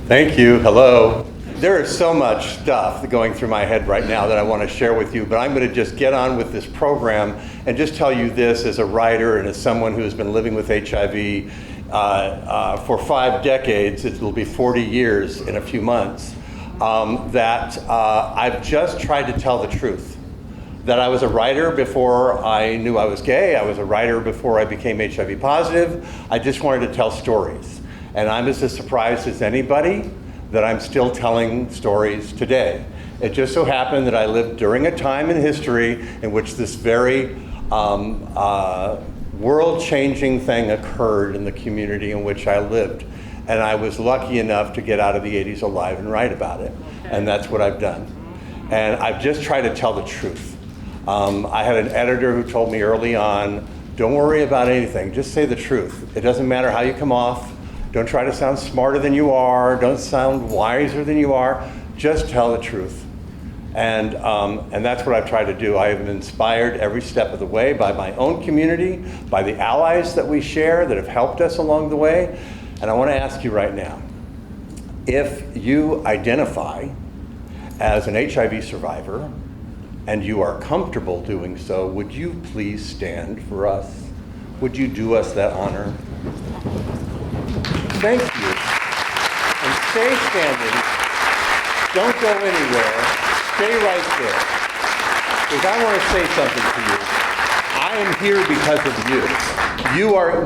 Thank you. Hello. There is so much stuff going through my head right now that I want to share with you, but I'm going to just get on with this program and just tell you this as a writer and as someone who has been living with HIV for 5 decades. It will be 40 years in a few months. That I've just tried to tell the truth. That I was a writer before I knew I was gay. I was a writer before I became HIV positive. I just wanted to tell stories. And I'm as surprised as anybody that I'm still telling stories today. It just so happened that I lived during a time in history in which this very world-changing thing occurred in the community in which I lived. And I was lucky enough to get out of the 80s alive and write about it. And that's what I've done. And I've just tried to tell the truth. I had an editor who told me early on, don't worry about anything, just say the truth. It doesn't matter how you come off. Don't try to sound smarter than you are. Don't sound wiser than you are. Just tell the truth. And that's what I've tried to do. I have been inspired every step of the way by my own community, by the allies that we share that have helped us along the way. And I want to ask you right now, if you identify as an HIV survivor and you are comfortable doing so, would you please stand for us? Would you do us that honor? Thank you. And stay standing. Don't go anywhere. Stay right there. Because I want to say something to you. I am here because of you.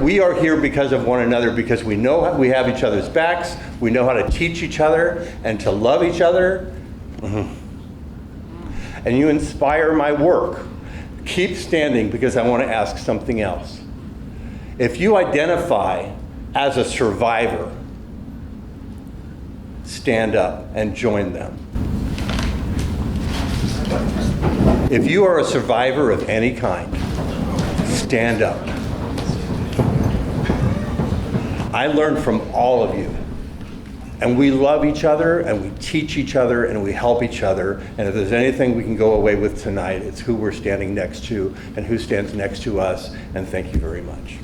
We are here because of one another, because we know we have each other's backs. We know how to teach each other and to love each other. And you inspire my work. Keep standing, because I want to ask something else. If you identify as a survivor, stand up and join them. If you are a survivor of any kind, stand up. I learned from all of you. And we love each other, and we teach each other, and we help each other. And if there's anything we can go away with tonight, it's who we're standing next to and who stands next to us. And thank you very much.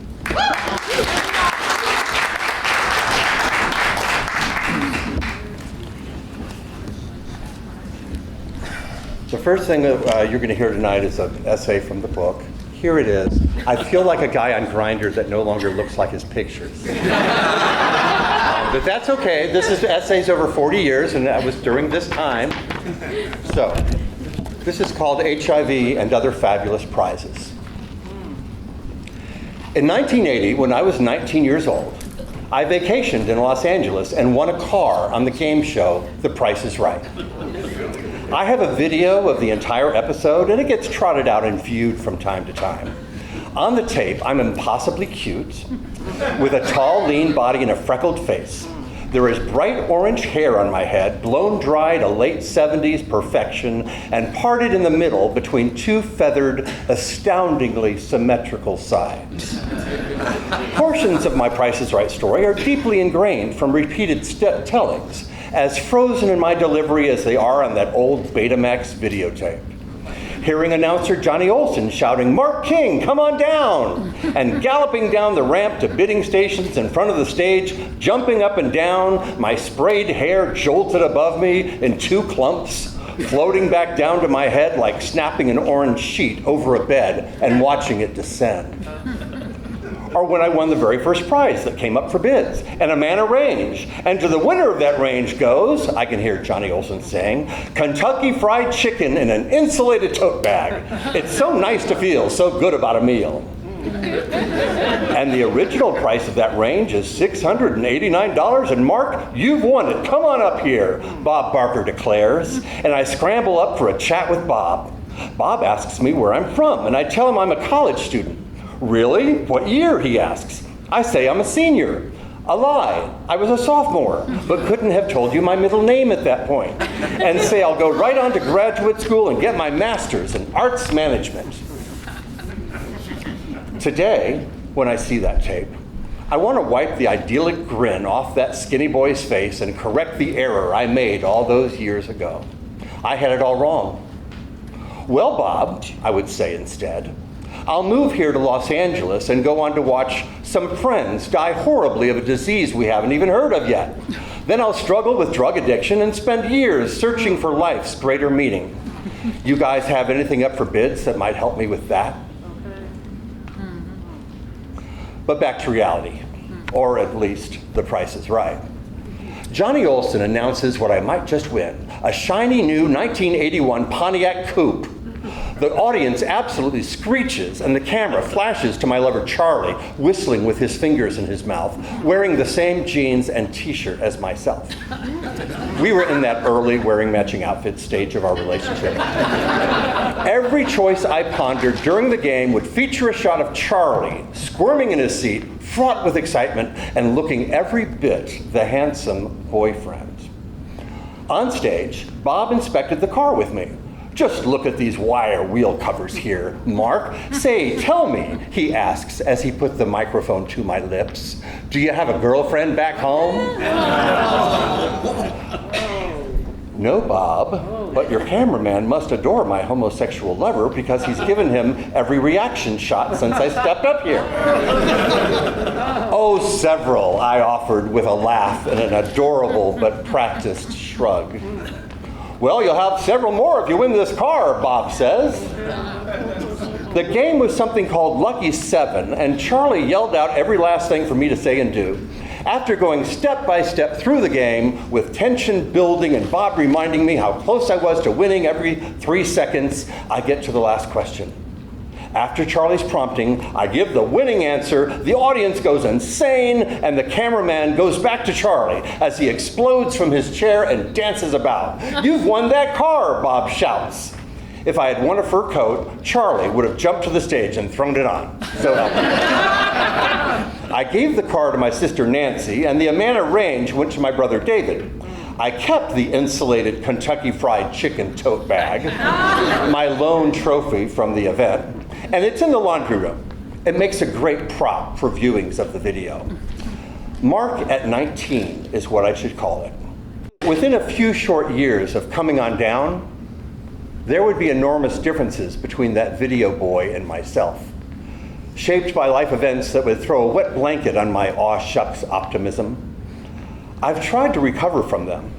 The first thing that you're going to hear tonight is an essay from the book. Here it is. I feel like a guy on Grindr that no longer looks like his pictures. But that's okay. This is essays over 40 years, and that was during this time. So, this is called HIV and Other Fabulous Prizes. In 1980, when I was 19 years old, I vacationed in Los Angeles and won a car on the game show, The Price is Right. I have a video of the entire episode, and it gets trotted out and viewed from time to time. On the tape, I'm impossibly cute, with a tall, lean body and a freckled face. There is bright orange hair on my head, blown dry to late 70s perfection, and parted in the middle between 2 feathered, astoundingly symmetrical sides. Portions of my Price is Right story are deeply ingrained from repeated tellings, as frozen in my delivery as they are on that old Betamax videotape. Hearing announcer Johnny Olson shouting, "Mark King, come on down!" and galloping down the ramp to bidding stations in front of the stage, jumping up and down, my sprayed hair jolted above me in 2 clumps, floating back down to my head like snapping an orange sheet over a bed and watching it descend. Or when I won the very first prize that came up for bids, and a man arranged. And to the winner of that range goes, I can hear Johnny Olson saying, Kentucky Fried Chicken in an insulated tote bag. It's so nice to feel so good about a meal. And the original price of that range is $689, and Mark, you've won it. Come on up here, Bob Barker declares. And I scramble up for a chat with Bob. Bob asks me where I'm from, and I tell him I'm a college student. Really? What year? He asks. I say I'm a senior. A lie. I was a sophomore, but couldn't have told you my middle name at that point. And say I'll go right on to graduate school and get my master's in arts management. Today, when I see that tape, I want to wipe the idyllic grin off that skinny boy's face and correct the error I made all those years ago. I had it all wrong. Well, Bob, I would say instead, I'll move here to Los Angeles and go on to watch some friends die horribly of a disease we haven't even heard of yet. Then I'll struggle with drug addiction and spend years searching for life's greater meaning. You guys have anything up for bids that might help me with that? But back to reality, or at least The Price is Right. Johnny Olson announces what I might just win, a shiny new 1981 Pontiac Coupe. The audience absolutely screeches, and the camera flashes to my lover Charlie, whistling with his fingers in his mouth, wearing the same jeans and t-shirt as myself. We were in that early wearing matching outfits stage of our relationship. Every choice I pondered during the game would feature a shot of Charlie squirming in his seat, fraught with excitement, and looking every bit the handsome boyfriend. On stage, Bob inspected the car with me. Just look at these wire wheel covers here, Mark. Say, tell me, he asks as he put the microphone to my lips. Do you have a girlfriend back home? No, Bob, but your cameraman must adore my homosexual lover because he's given him every reaction shot since I stepped up here. Oh, several, I offered with a laugh and an adorable but practiced shrug. Well, you'll have several more if you win this car, Bob says. The game was something called Lucky 7, and Charlie yelled out every last thing for me to say and do. After going step by step through the game, with tension building and Bob reminding me how close I was to winning every 3 seconds, I get to the last question. After Charlie's prompting, I give the winning answer, the audience goes insane, and the cameraman goes back to Charlie as he explodes from his chair and dances about. You've won that car, Bob shouts. If I had won a fur coat, Charlie would have jumped to the stage and thrown it on. So help me. I gave the car to my sister Nancy, and the Amana range went to my brother David. I kept the insulated Kentucky Fried Chicken tote bag, my lone trophy from the event, and it's in the laundry room. It makes a great prop for viewings of the video. Mark at 19 is what I should call it. Within a few short years of coming on down, there would be enormous differences between that video boy and myself, shaped by life events that would throw a wet blanket on my aw shucks optimism. I've tried to recover from them,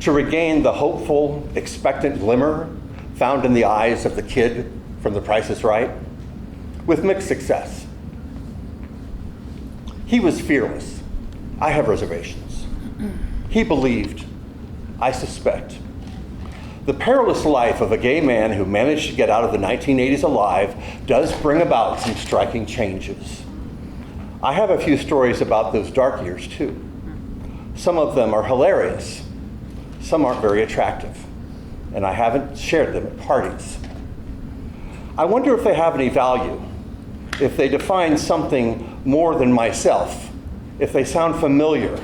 to regain the hopeful, expectant glimmer found in the eyes of the kid from The Price is Right, with mixed success. He was fearless. I have reservations. He believed. I suspect. The perilous life of a gay man who managed to get out of the 1980s alive does bring about some striking changes. I have a few stories about those dark years too. Some of them are hilarious. Some aren't very attractive, and I haven't shared them at parties. I wonder if they have any value, if they define something more than myself, if they sound familiar.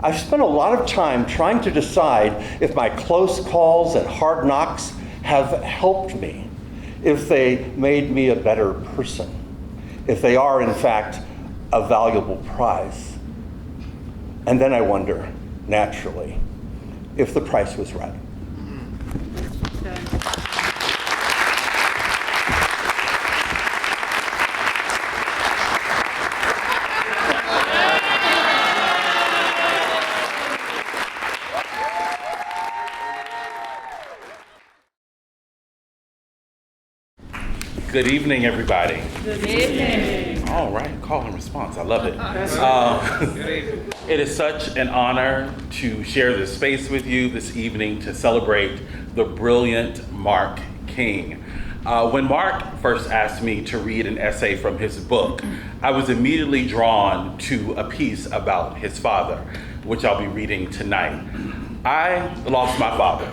I've spent a lot of time trying to decide if my close calls and hard knocks have helped me, if they made me a better person, if they are, in fact, a valuable prize. And then I wonder, naturally, if the price was right. Good evening, everybody. Good evening. All right, call and response. I love it. It is such an honor to share this space with you this evening to celebrate the brilliant Mark King. When Mark first asked me to read an essay from his book, I was immediately drawn to a piece about his father, which I'll be reading tonight. I lost my father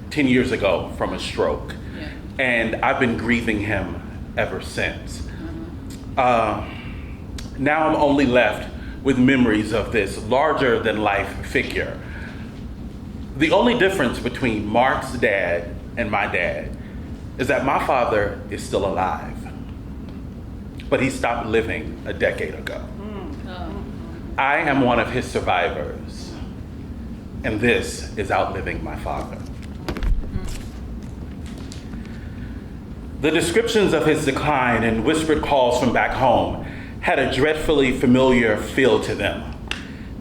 10 years ago from a stroke, and I've been grieving him ever since. Now I'm only left with memories of this larger than life figure. The only difference between Mark's dad and my dad is that my father is still alive, but he stopped living a decade ago. I am one of his survivors, and this is Outliving My Father. The descriptions of his decline and whispered calls from back home had a dreadfully familiar feel to them.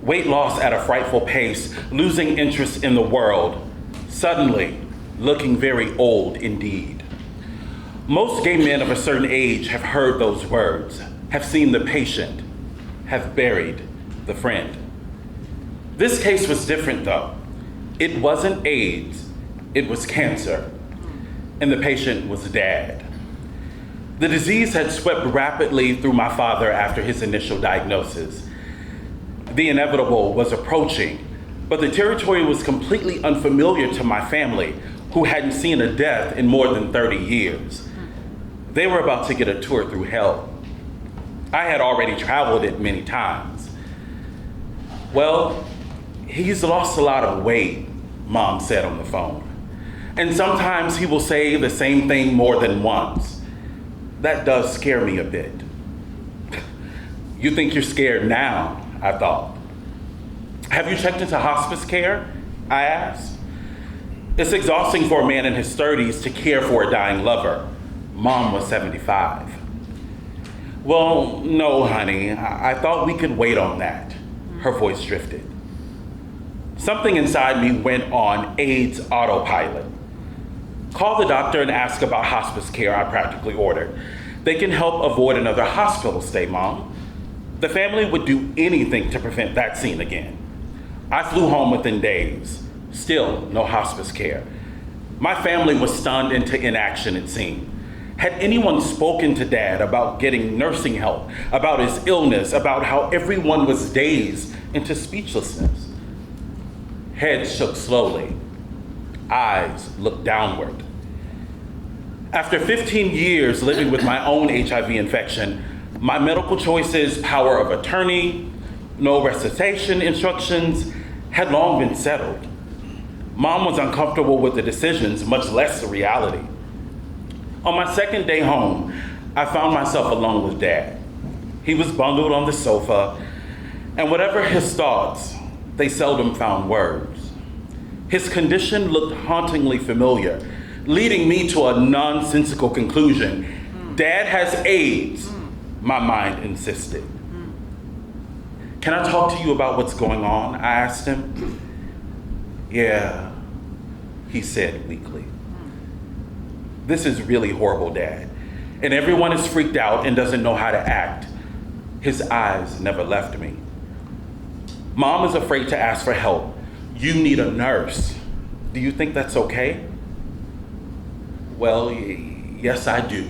Weight loss at a frightful pace, losing interest in the world, suddenly looking very old indeed. Most gay men of a certain age have heard those words, have seen the patient, have buried the friend. This case was different though. It wasn't AIDS, it was cancer, and the patient was Dad. The disease had swept rapidly through my father after his initial diagnosis. The inevitable was approaching, but the territory was completely unfamiliar to my family, who hadn't seen a death in more than 30 years. They were about to get a tour through hell. I had already traveled it many times. Well, he's lost a lot of weight, Mom said on the phone. And sometimes he will say the same thing more than once. That does scare me a bit. You think you're scared now, I thought. Have you checked into hospice care? I asked. It's exhausting for a man in his 30s to care for a dying lover. Mom was 75. Well, no, honey, I thought we could wait on that. Her voice drifted. Something inside me went on AIDS autopilot. Call the doctor and ask about hospice care, I practically ordered. They can help avoid another hospital stay, Mom. The family would do anything to prevent that scene again. I flew home within days. Still, no hospice care. My family was stunned into inaction, it seemed. Had anyone spoken to Dad about getting nursing help, about his illness, about how everyone was dazed into speechlessness? Heads shook slowly. Eyes looked downward. After 15 years living with my own HIV infection, my medical choices, power of attorney, no resuscitation instructions, had long been settled. Mom was uncomfortable with the decisions, much less the reality. On my second day home, I found myself alone with Dad. He was bundled on the sofa, and whatever his thoughts, they seldom found words. His condition looked hauntingly familiar, leading me to a nonsensical conclusion. Dad has AIDS, my mind insisted. Can I talk to you about what's going on? I asked him. Yeah, he said weakly. This is really horrible, Dad. And everyone is freaked out and doesn't know how to act. His eyes never left me. Mom is afraid to ask for help. You need a nurse. Do you think that's okay? Well, yes, I do.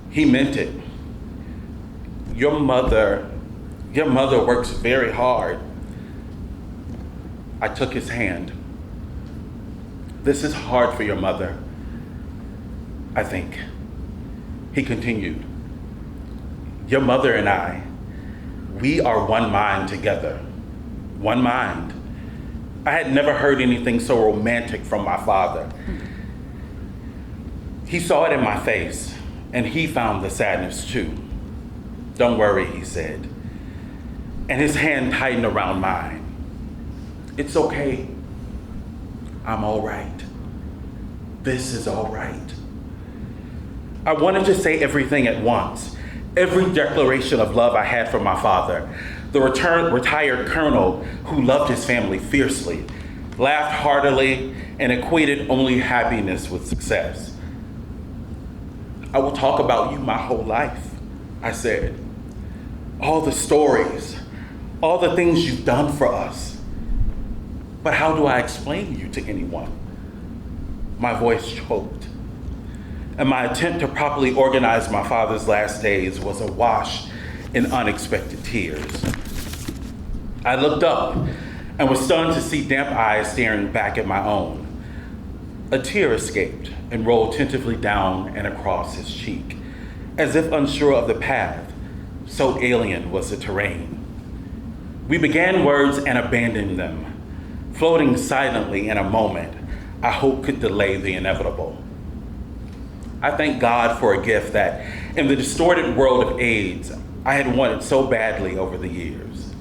He meant it. Your mother works very hard. I took his hand. This is hard for your mother, I think. He continued. Your mother and I, we are one mind together. One mind. I had never heard anything so romantic from my father. He saw it in my face, and he found the sadness too. Don't worry, he said. And his hand tightened around mine. It's okay. I'm all right. This is all right. I wanted to say everything at once. Every declaration of love I had for my father. The retired colonel who loved his family fiercely, laughed heartily, and equated only happiness with success. I will talk about you my whole life, I said. All the stories, all the things you've done for us. But how do I explain you to anyone? My voice choked, and my attempt to properly organize my father's last days was awash in unexpected tears. I looked up and was stunned to see damp eyes staring back at my own. A tear escaped and rolled tentatively down and across his cheek, as if unsure of the path, so alien was the terrain. We began words and abandoned them, floating silently in a moment I hope could delay the inevitable. I thank God for a gift that, in the distorted world of AIDS, I had wanted so badly over the years.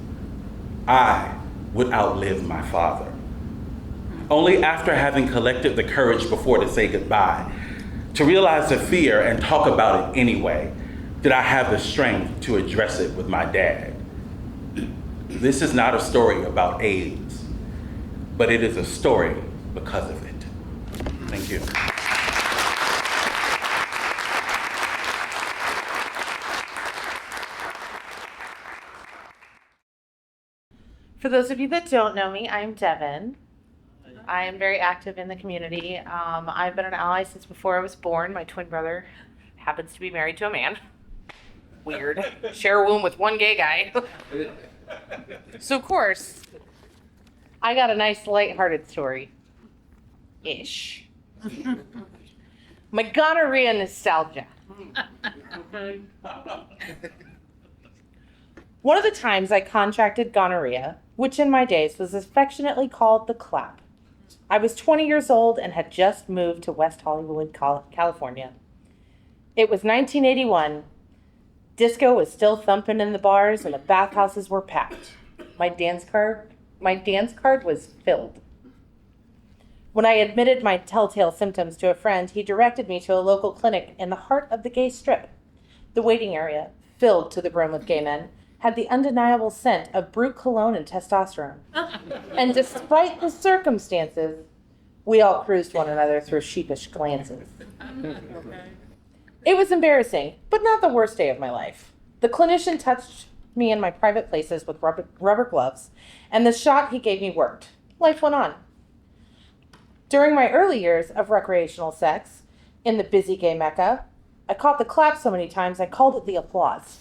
I would outlive my father. Only after having collected the courage before to say goodbye to realize the fear and talk about it anyway, did I have the strength to address it with my dad. This is not a story about AIDS, but it is a story because of it. Thank you. For those of you that don't know me, I'm Devin. I am very active in the community. I've been an ally since before I was born. My twin brother happens to be married to a man. Weird. Share a womb with one gay guy. So, of course, I got a nice lighthearted story. Ish. My gonorrhea nostalgia. One of the times I contracted gonorrhea, which in my days was affectionately called the clap. I was 20 years old and had just moved to West Hollywood, California. It was 1981. Disco was still thumping in the bars and the bathhouses were packed. My dance card was filled. When I admitted my telltale symptoms to a friend, he directed me to a local clinic in the heart of the gay strip. The waiting area, filled to the brim with gay men, had the undeniable scent of brute cologne and testosterone. And despite the circumstances, we all cruised one another through sheepish glances. It was embarrassing, but not the worst day of my life. The clinician touched me in my private places with rubber gloves, and the shot he gave me worked. Life went on. During my early years of recreational sex in the busy gay mecca, I caught the clap so many times I called it the applause.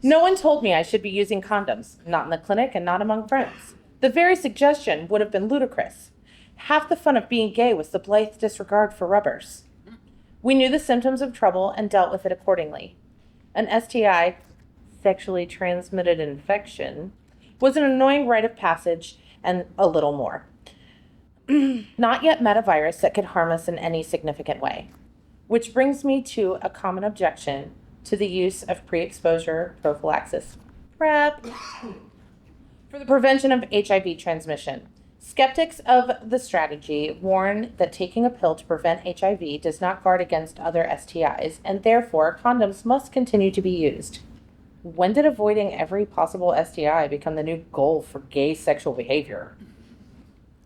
No one told me I should be using condoms, not in the clinic and not among friends. The very suggestion would have been ludicrous. Half the fun of being gay was the blithe disregard for rubbers. We knew the symptoms of trouble and dealt with it accordingly. An STI, sexually transmitted infection, was an annoying rite of passage and a little more. Not yet met a virus that could harm us in any significant way. Which brings me to a common objection to the use of pre-exposure prophylaxis, PrEP, for the prevention of HIV transmission. Skeptics of the strategy warn that taking a pill to prevent HIV does not guard against other STIs, and therefore condoms must continue to be used. When did avoiding every possible STI become the new goal for gay sexual behavior?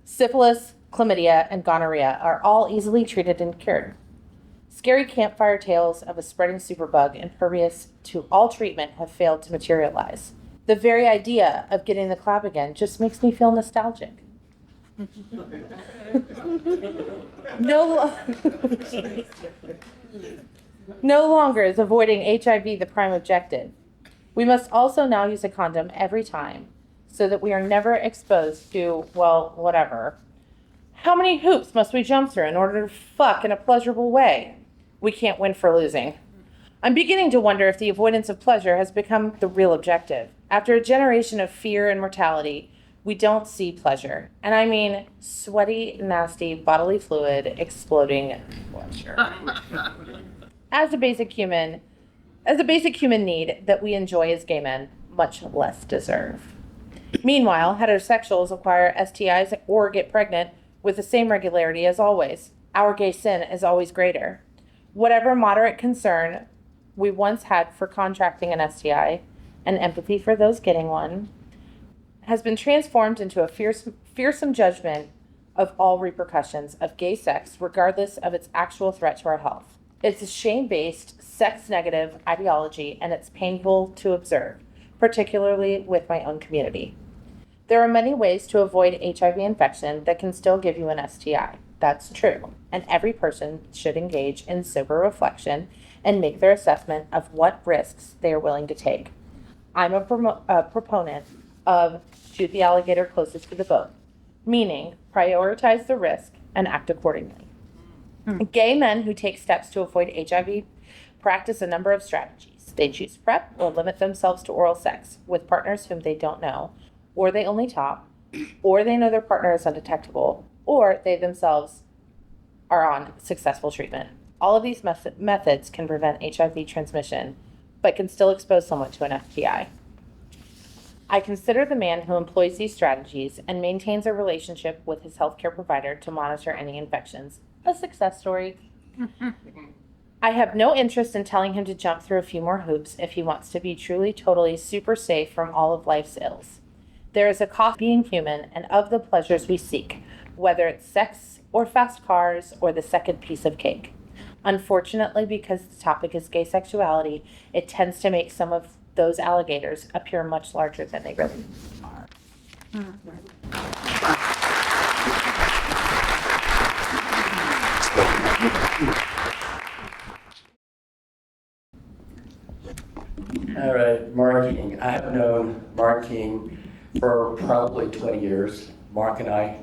Syphilis, chlamydia, and gonorrhea are all easily treated and cured. Scary campfire tales of a spreading superbug impervious to all treatment have failed to materialize. The very idea of getting the clap again just makes me feel nostalgic. No longer is avoiding HIV the prime objective. We must also now use a condom every time so that we are never exposed to, well, whatever. How many hoops must we jump through in order to fuck in a pleasurable way? We can't win for losing. I'm beginning to wonder if the avoidance of pleasure has become the real objective. After a generation of fear and mortality, we don't see pleasure. And I mean sweaty, nasty, bodily fluid, exploding pleasure. As a basic human need that we enjoy as gay men, much less deserve. Meanwhile, heterosexuals acquire STIs or get pregnant with the same regularity as always. Our gay sin is always greater. Whatever moderate concern we once had for contracting an STI and empathy for those getting one has been transformed into a fearsome judgment of all repercussions of gay sex, regardless of its actual threat to our health. It's a shame-based, sex-negative ideology, and it's painful to observe, particularly with my own community. There are many ways to avoid HIV infection that can still give you an STI. That's true, and every person should engage in sober reflection and make their assessment of what risks they are willing to take. I'm a proponent of shoot the alligator closest to the boat, meaning prioritize the risk and act accordingly. Gay men who take steps to avoid HIV practice a number of strategies. They choose PrEP or limit themselves to oral sex with partners whom they don't know, or they only talk, or they know their partner is undetectable, or they themselves are on successful treatment. All of these methods can prevent HIV transmission, but can still expose someone to an STI. I consider the man who employs these strategies and maintains a relationship with his healthcare provider to monitor any infections a success story. I have no interest in telling him to jump through a few more hoops if he wants to be truly, totally super safe from all of life's ills. There is a cost being human and of the pleasures we seek, whether it's sex or fast cars or the second piece of cake. Unfortunately, because the topic is gay sexuality, it tends to make some of those alligators appear much larger than they really are. All right, marketing. I have known Mark King for probably 20 years. Mark and I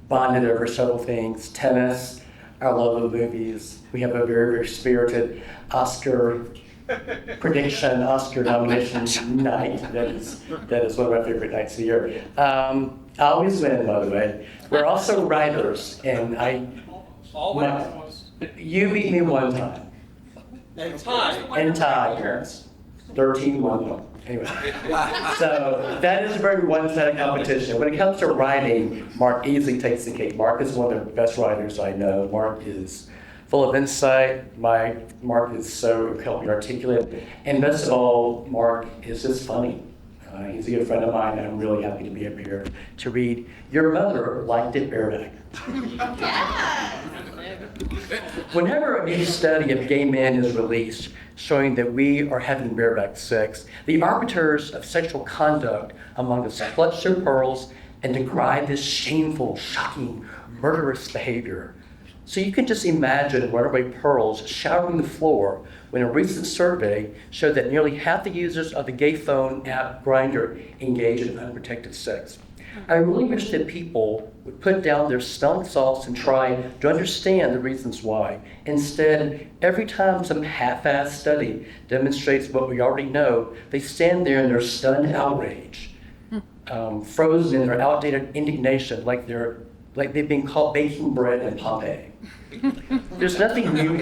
bonded over several things: tennis, our love of movies. We have a very, very spirited Oscar prediction, Oscar nomination night. That is one of my favorite nights of the year. I always win, by the way. We're also writers, and you beat me one time. And tie. 13-1. Anyway, so that is a very one-sided competition. When it comes to writing, Mark easily takes the cake. Mark is one of the best writers I know. Mark is full of insight. Mark is so incredibly articulate. And most of all, Mark is just funny. He's a good friend of mine, and I'm really happy to be up here to read Your Mother Liked It Bareback. Whenever a new study of gay men is released showing that we are having bareback sex, the arbiters of sexual conduct among us clutch their pearls and decry this shameful, shocking, murderous behavior. So you can just imagine runaway pearls showering the floor when a recent survey showed that nearly half the users of the gay phone app Grindr engage in unprotected sex. I really wish that people would put down their smelling salts and try to understand the reasons why. Instead, every time some half-assed study demonstrates what we already know, they stand there in their stunned outrage, frozen in their outdated indignation, like they've been caught baking bread in Pompeii. There's nothing new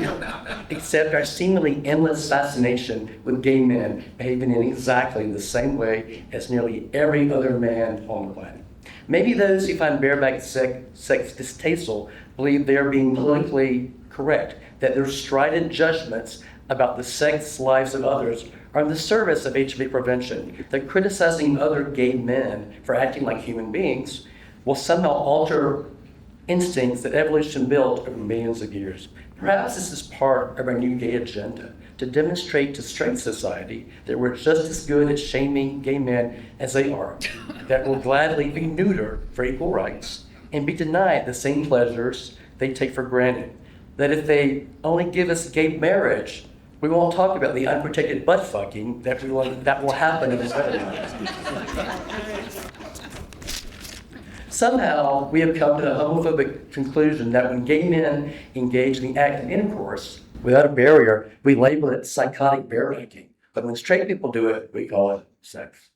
except our seemingly endless fascination with gay men behaving in exactly the same way as nearly every other man on the planet. Maybe those who find bareback sex distasteful believe they're being politically correct, that their strident judgments about the sex lives of others are in the service of HIV prevention, that criticizing other gay men for acting like human beings will somehow alter instincts that evolution built over millions of years. Perhaps this is part of our new gay agenda, to demonstrate to straight society that we're just as good at shaming gay men as they are, that we'll gladly be neutered for equal rights and be denied the same pleasures they take for granted, that if they only give us gay marriage, we won't talk about the unprotected butt fucking that will happen in this wedding. Somehow, we have come to the homophobic conclusion that when gay men engage in the act of intercourse without a barrier, we label it psychotic barebacking. But when straight people do it, we call it sex.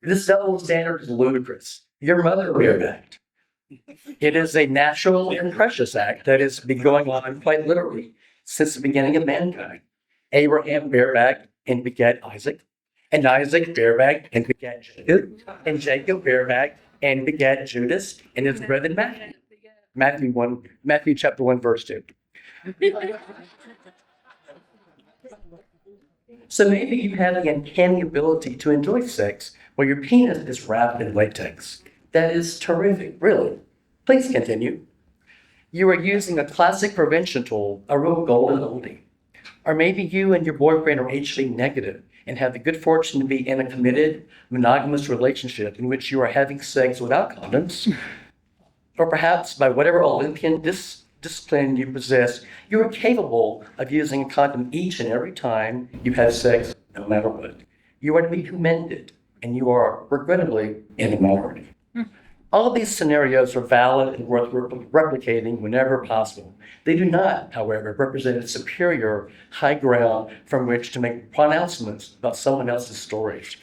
This double standard is ludicrous. Your mother barebacked. It is a natural and precious act that has been going on quite literally since the beginning of mankind. Abraham barebacked and begat Isaac, and Isaac barebacked and begat Jacob, and Jacob barebacked and begat Judas and his brother Matthew. Matthew chapter 1, verse 2. So maybe you have the uncanny ability to enjoy sex while your penis is wrapped in latex. That is terrific, really. Please continue. You are using a classic prevention tool, a real golden oldie. Or maybe you and your boyfriend are HIV negative and have the good fortune to be in a committed, monogamous relationship in which you are having sex without condoms. Or perhaps by whatever Olympian discipline you possess, you are capable of using a condom each and every time you have sex, no matter what. You are to be commended, and you are, regrettably, in the minority. All of these scenarios are valid and worth replicating whenever possible. They do not, however, represent a superior high ground from which to make pronouncements about someone else's stories.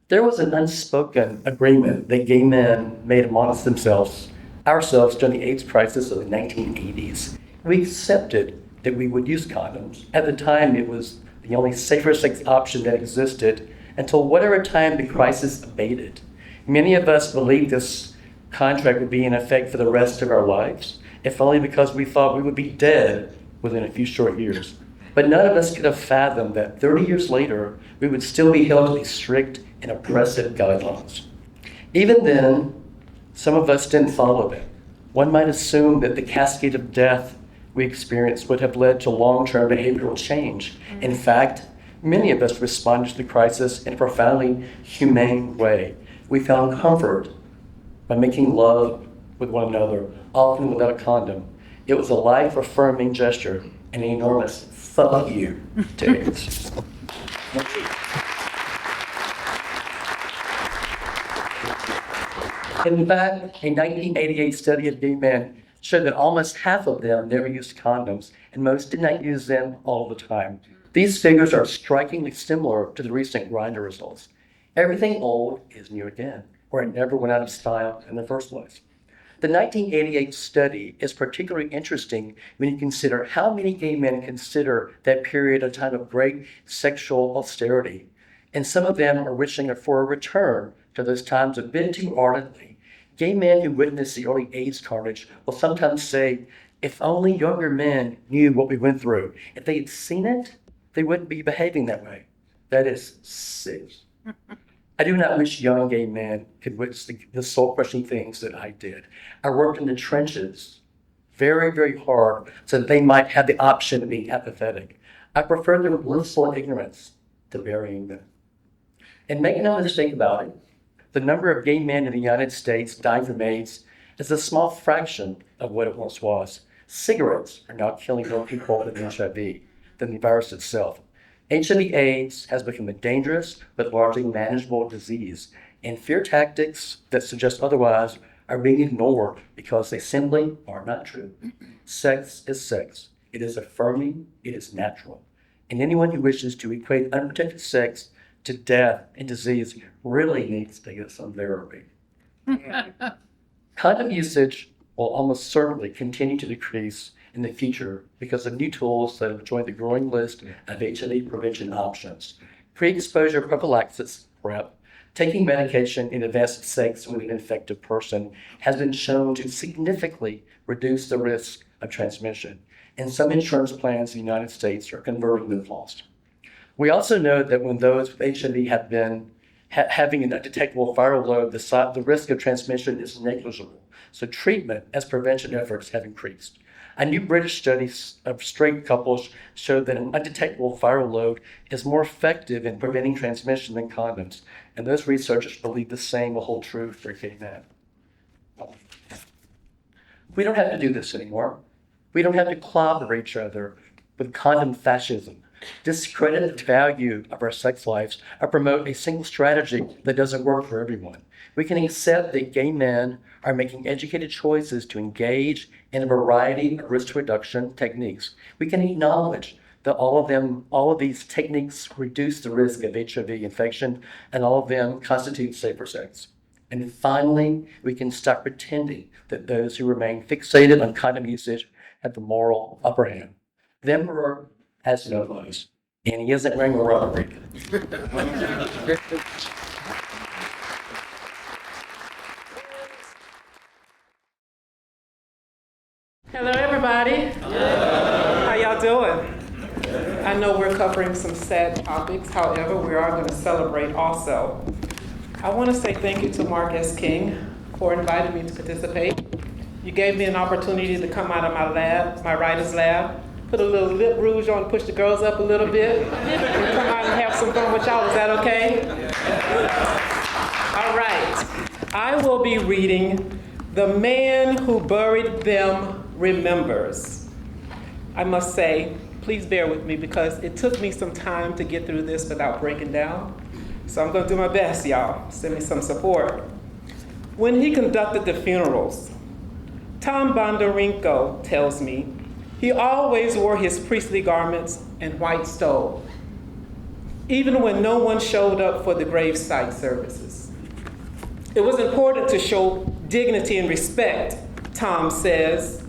There was an unspoken agreement that gay men made amongst ourselves during the AIDS crisis of the 1980s. We accepted that we would use condoms. At the time, it was the only safer sex option that existed until whatever time the crisis abated. Many of us believed this contract would be in effect for the rest of our lives, if only because we thought we would be dead within a few short years. But none of us could have fathomed that 30 years later, we would still be held to these strict and oppressive guidelines. Even then, some of us didn't follow them. One might assume that the cascade of death we experienced would have led to long-term behavioral change. In fact, many of us responded to the crisis in a profoundly humane way. We found comfort by making love with one another, often without a condom. It was a life-affirming gesture, an enormous fuck you to AIDS. In fact, a 1988 study of gay men showed that almost half of them never used condoms, and most did not use them all the time. These figures are strikingly similar to the recent Grindr results. Everything old is new again, or it never went out of style in the first place. The 1988 study is particularly interesting when you consider how many gay men consider that period a time of great sexual austerity, and some of them are wishing for a return to those times a bit too ardently. Gay men who witnessed the early AIDS carnage will sometimes say, if only younger men knew what we went through. If they had seen it, they wouldn't be behaving that way. That is sick. I do not wish young gay men could witness the soul-crushing things that I did. I worked in the trenches very, very hard so that they might have the option of being apathetic. I prefer their blissful ignorance to burying them. And make no mistake about it, the number of gay men in the United States dying from AIDS is a small fraction of what it once was. Cigarettes are now killing more people than HIV, than the virus itself. HIV/AIDS has become a dangerous but largely manageable disease, and fear tactics that suggest otherwise are being ignored because they simply are not true. Sex is sex. It is affirming, it is natural. And anyone who wishes to equate unprotected sex to death and disease really needs to get some therapy. Condom usage will almost certainly continue to decrease in the future because of new tools that have joined the growing list of HIV prevention options. Pre-exposure prophylaxis, PrEP, taking medication in advance of sex with an infected person has been shown to significantly reduce the risk of transmission, and some insurance plans in the United States are converting the cost. We also know that when those with HIV have been having an undetectable viral load, the risk of transmission is negligible. So treatment as prevention efforts have increased. A new British study of straight couples showed that an undetectable viral load is more effective in preventing transmission than condoms, and those researchers believe the same will hold true for gay men. We don't have to do this anymore. We don't have to clobber each other with condom fascism, discredit the value of our sex lives, or promote a single strategy that doesn't work for everyone. We can accept that gay men are making educated choices to engage in a variety of risk reduction techniques. We can acknowledge that all of these techniques reduce the risk of HIV infection, and all of them constitute safer sex. And finally, we can stop pretending that those who remain fixated on condom usage have the moral upper hand. The emperor has no clothes, and he isn't wearing a rubber. Hello, everybody. How y'all doing? I know we're covering some sad topics. However, we are going to celebrate also. I want to say thank you to Mark S. King for inviting me to participate. You gave me an opportunity to come out of my lab, my writer's lab, put a little lip rouge on, push the girls up a little bit, and come out and have some fun with y'all. Is that okay? All right. I will be reading The Man Who Buried Them Remembers. I must say, please bear with me because it took me some time to get through this without breaking down. So I'm going to do my best, y'all. Send me some support. When he conducted the funerals, Tom Bondarenko tells me he always wore his priestly garments and white stole, even when no one showed up for the gravesite services. It was important to show dignity and respect, Tom says.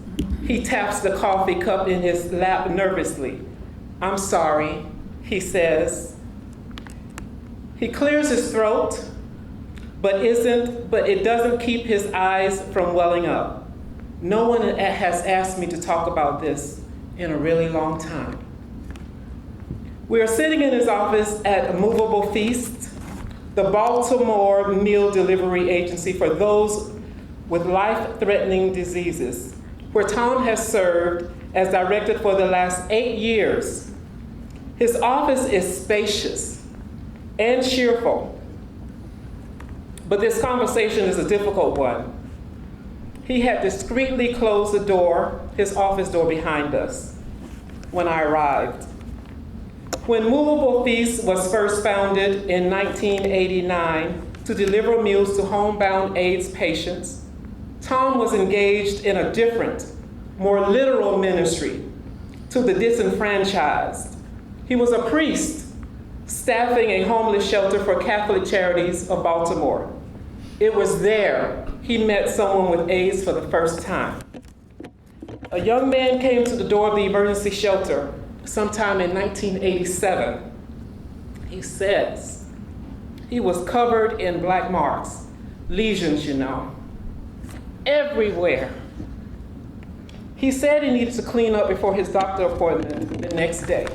He taps the coffee cup in his lap nervously. I'm sorry, he says. He clears his throat, but it doesn't keep his eyes from welling up. No one has asked me to talk about this in a really long time. We are sitting in his office at Movable Feast, the Baltimore meal delivery agency for those with life-threatening diseases, where Tom has served as director for the last 8 years. His office is spacious and cheerful, but this conversation is a difficult one. He had discreetly closed the door, his office door behind us, when I arrived. When Movable Feast was first founded in 1989 to deliver meals to homebound AIDS patients, Tom was engaged in a different, more literal ministry to the disenfranchised. He was a priest staffing a homeless shelter for Catholic Charities of Baltimore. It was there he met someone with AIDS for the first time. A young man came to the door of the emergency shelter sometime in 1987. He says he was covered in black marks, lesions, everywhere. He said he needed to clean up before his doctor appointment the next day.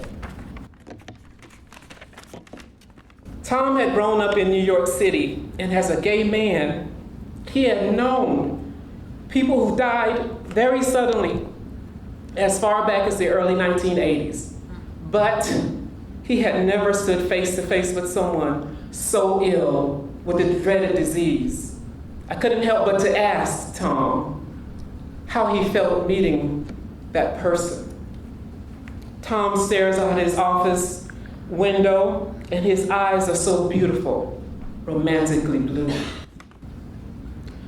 Tom had grown up in New York City, and as a gay man, he had known people who died very suddenly as far back as the early 1980s. But he had never stood face to face with someone so ill with the dreaded disease. I couldn't help but to ask Tom how he felt meeting that person. Tom stares out his office window, and his eyes are so beautiful, romantically blue,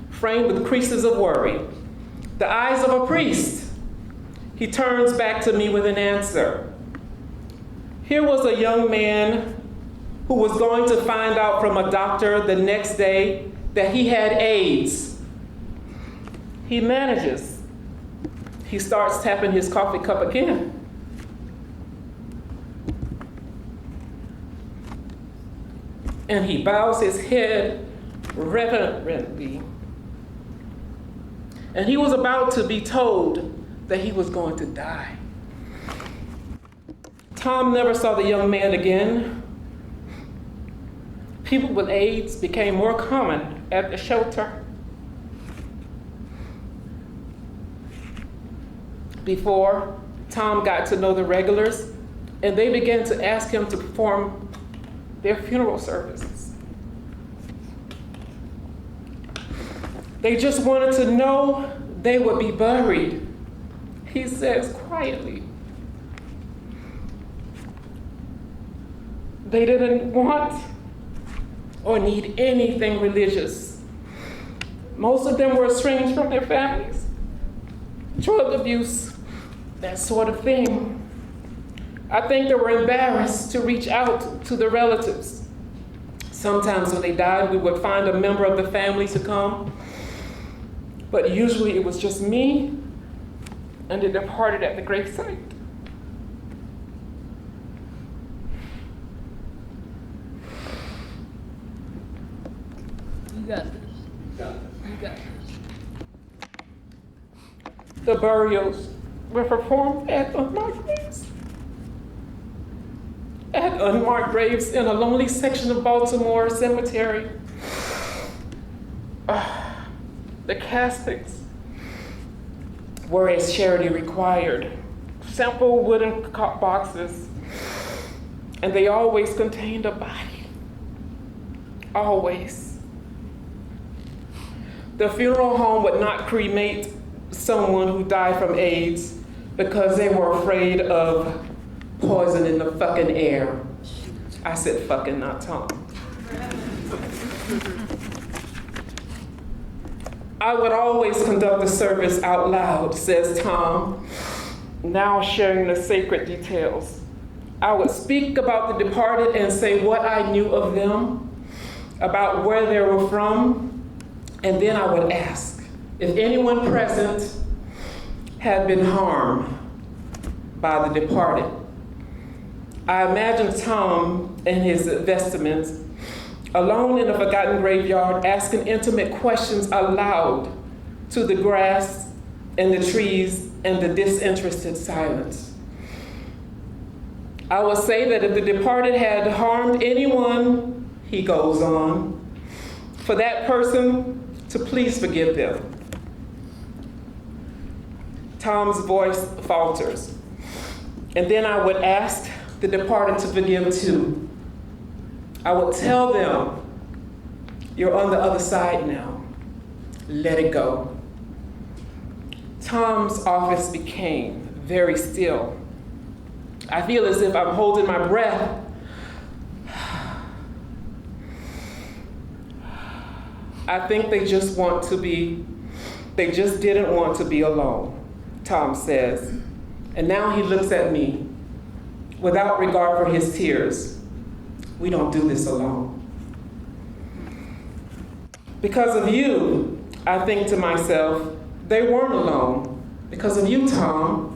framed with creases of worry, the eyes of a priest. He turns back to me with an answer. Here was a young man who was going to find out from a doctor the next day that he had AIDS. He manages. He starts tapping his coffee cup again. And he bows his head reverently. And he was about to be told that he was going to die. Tom never saw the young man again. People with AIDS became more common at the shelter. Before Tom got to know the regulars, and they began to ask him to perform their funeral services. They just wanted to know they would be buried, he says quietly. They didn't want or need anything religious. Most of them were estranged from their families, drug abuse, that sort of thing. I think they were embarrassed to reach out to the relatives. Sometimes when they died, we would find a member of the family to come, but usually it was just me and the departed at the gravesite. You got this. You got this. The burials were performed at unmarked graves. At unmarked graves in a lonely section of Baltimore cemetery. The caskets were as charity required. Simple wooden boxes, and they always contained a body. Always. The funeral home would not cremate someone who died from AIDS because they were afraid of poison in the fucking air. I said fucking, not Tom. I would always conduct the service out loud, says Tom, now sharing the sacred details. I would speak about the departed and say what I knew of them, about where they were from, and then I would ask if anyone present had been harmed by the departed. I imagined Tom in his vestments alone in a forgotten graveyard, asking intimate questions aloud to the grass and the trees and the disinterested silence. I will say that if the departed had harmed anyone, he goes on, for that person to please forgive them. Tom's voice falters. And then I would ask the departed to forgive too. I would tell them, you're on the other side now. Let it go. Tom's office became very still. I feel as if I'm holding my breath. I think they just didn't want to be alone, Tom says. And now he looks at me without regard for his tears. We don't do this alone. Because of you, I think to myself, they weren't alone. Because of you, Tom.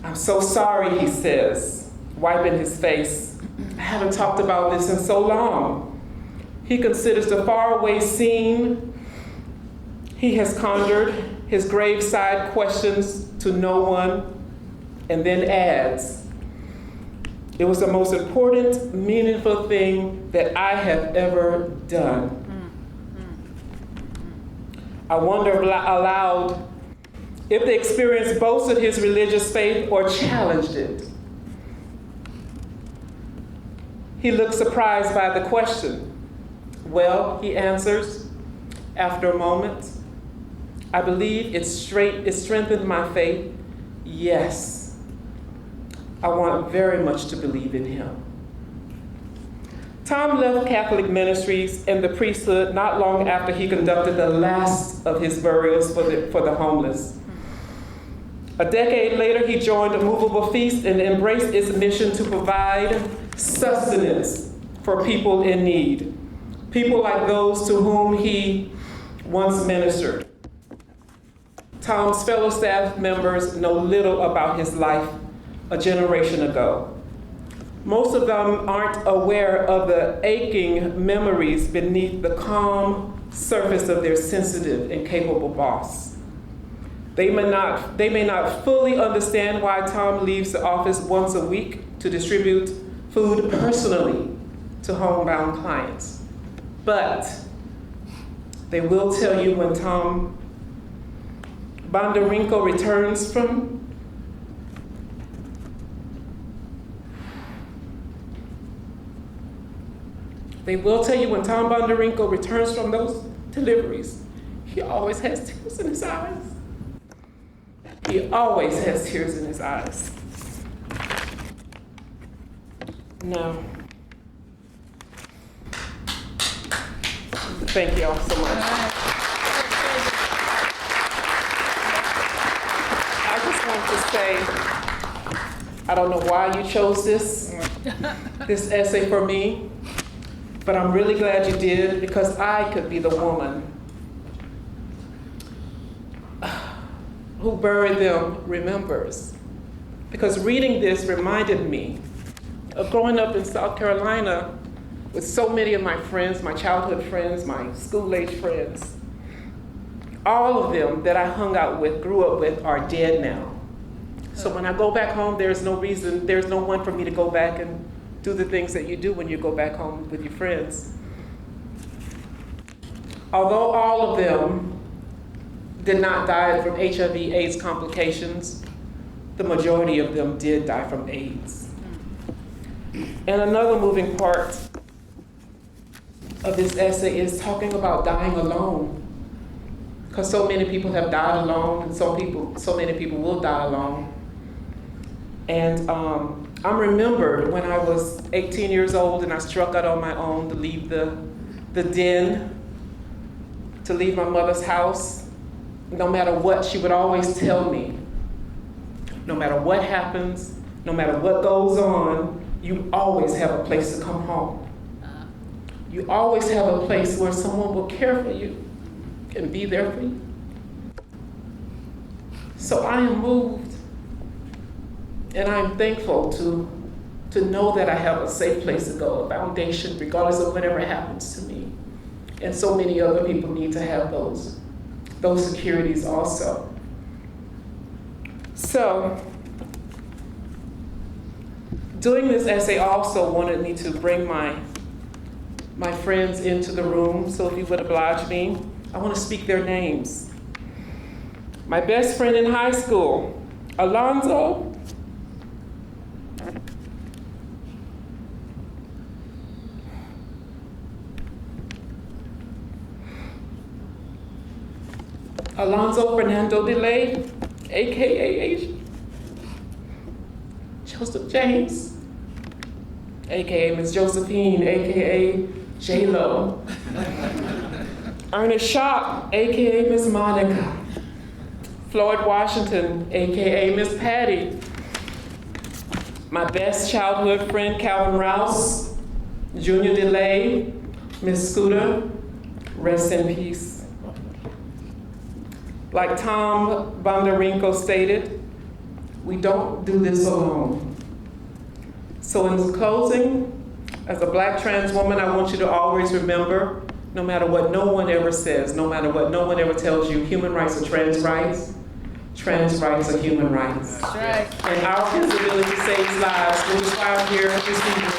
I'm so sorry, he says, wiping his face. I haven't talked about this in so long. He considers the faraway scene he has conjured, his graveside questions to no one, and then adds, it was the most important, meaningful thing that I have ever done. I wonder aloud if the experience boasted his religious faith or challenged it. He looks surprised by the question. Well, he answers, after a moment, I believe it strengthened my faith. Yes, I want very much to believe in him. Tom left Catholic ministries and the priesthood not long after he conducted the last of his burials for the homeless. A decade later, he joined a movable feast and embraced its mission to provide sustenance for people in need, people like those to whom he once ministered. Tom's fellow staff members know little about his life a generation ago. Most of them aren't aware of the aching memories beneath the calm surface of their sensitive and capable boss. They may not fully understand why Tom leaves the office once a week to distribute food personally to homebound clients. But they will tell you when Tom Bondarenko returns from those deliveries, he always has tears in his eyes. He always has tears in his eyes. No. Thank you all so much. I just want to say, I don't know why you chose this essay for me, but I'm really glad you did, because I could be the woman who buried them remembers. Because reading this reminded me of growing up in South Carolina with so many of my friends, my childhood friends, my school-age friends. All of them that I hung out with, grew up with, are dead now. So when I go back home, there's no one for me to go back and do the things that you do when you go back home with your friends. Although all of them did not die from HIV/AIDS complications, the majority of them did die from AIDS. And another moving part of this essay is talking about dying alone. Because so many people have died alone, and so many people will die alone. And I'm remembered when I was 18 years old and I struck out on my own to leave the den, to leave my mother's house. No matter what, she would always tell me, no matter what happens, no matter what goes on, you always have a place to come home. You always have a place where someone will care for you and be there for you. So I am moved, and I'm thankful to know that I have a safe place to go, a foundation, regardless of whatever happens to me. And so many other people need to have those securities also. So, doing this essay also wanted me to bring my friends into the room, so if you would oblige me, I want to speak their names. My best friend in high school, Alonzo. Alonzo Fernando DeLay, AKA Asian. Joseph James, AKA Miss Josephine, AKA J-Lo. Ernest Shop, AKA Miss Monica. Floyd Washington, AKA Miss Patty. My best childhood friend, Calvin Rouse. Junior DeLay, Miss Scooter, rest in peace. Like Tom Bondarenko stated, we don't do this alone. So in closing, as a Black trans woman, I want you to always remember, no matter what no one ever says, no matter what no one ever tells you, human rights are trans rights are human rights. That's right. And our visibility saves lives, which is why I'm here this evening.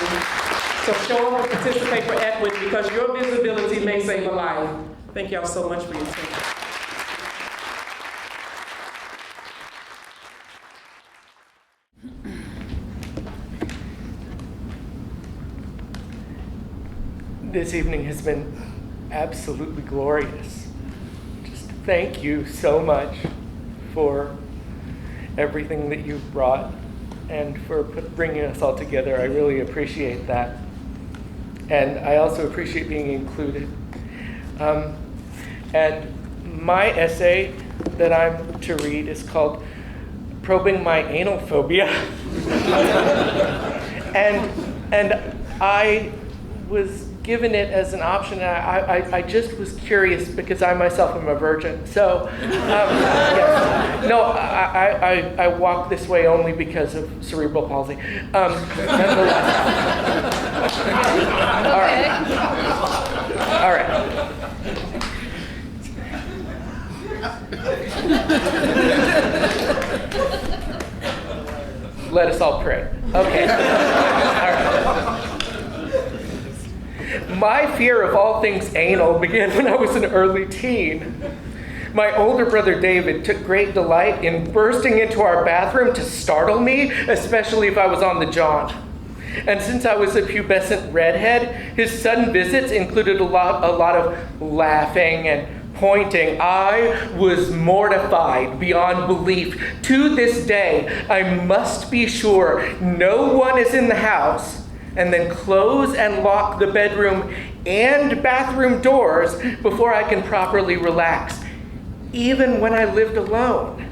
So show up and participate for equity, because your visibility may save a life. Thank y'all so much for your attention. This evening has been absolutely glorious. Just thank you so much for everything that you've brought and for bringing us all together. I really appreciate that. And I also appreciate being included. And my essay that I'm to read is called Probing My Anal Phobia. and I was given it as an option, and I just was curious because I myself am a virgin. So, yes. No, I walk this way only because of cerebral palsy. Nonetheless. All right. Let us all pray. Okay. All right. My fear of all things anal began when I was an early teen. My older brother David took great delight in bursting into our bathroom to startle me, especially if I was on the john. And since I was a pubescent redhead, his sudden visits included a lot of laughing and pointing. I was mortified beyond belief. To this day, I must be sure no one is in the house, and then close and lock the bedroom and bathroom doors before I can properly relax, even when I lived alone.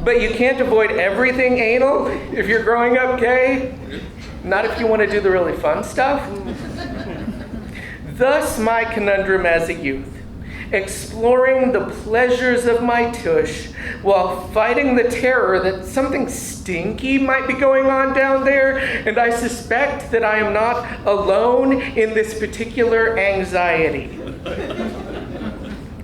But you can't avoid everything anal if you're growing up gay. Not if you want to do the really fun stuff. Thus my conundrum as a youth, exploring the pleasures of my tush while fighting the terror that something stinky might be going on down there, and I suspect that I am not alone in this particular anxiety.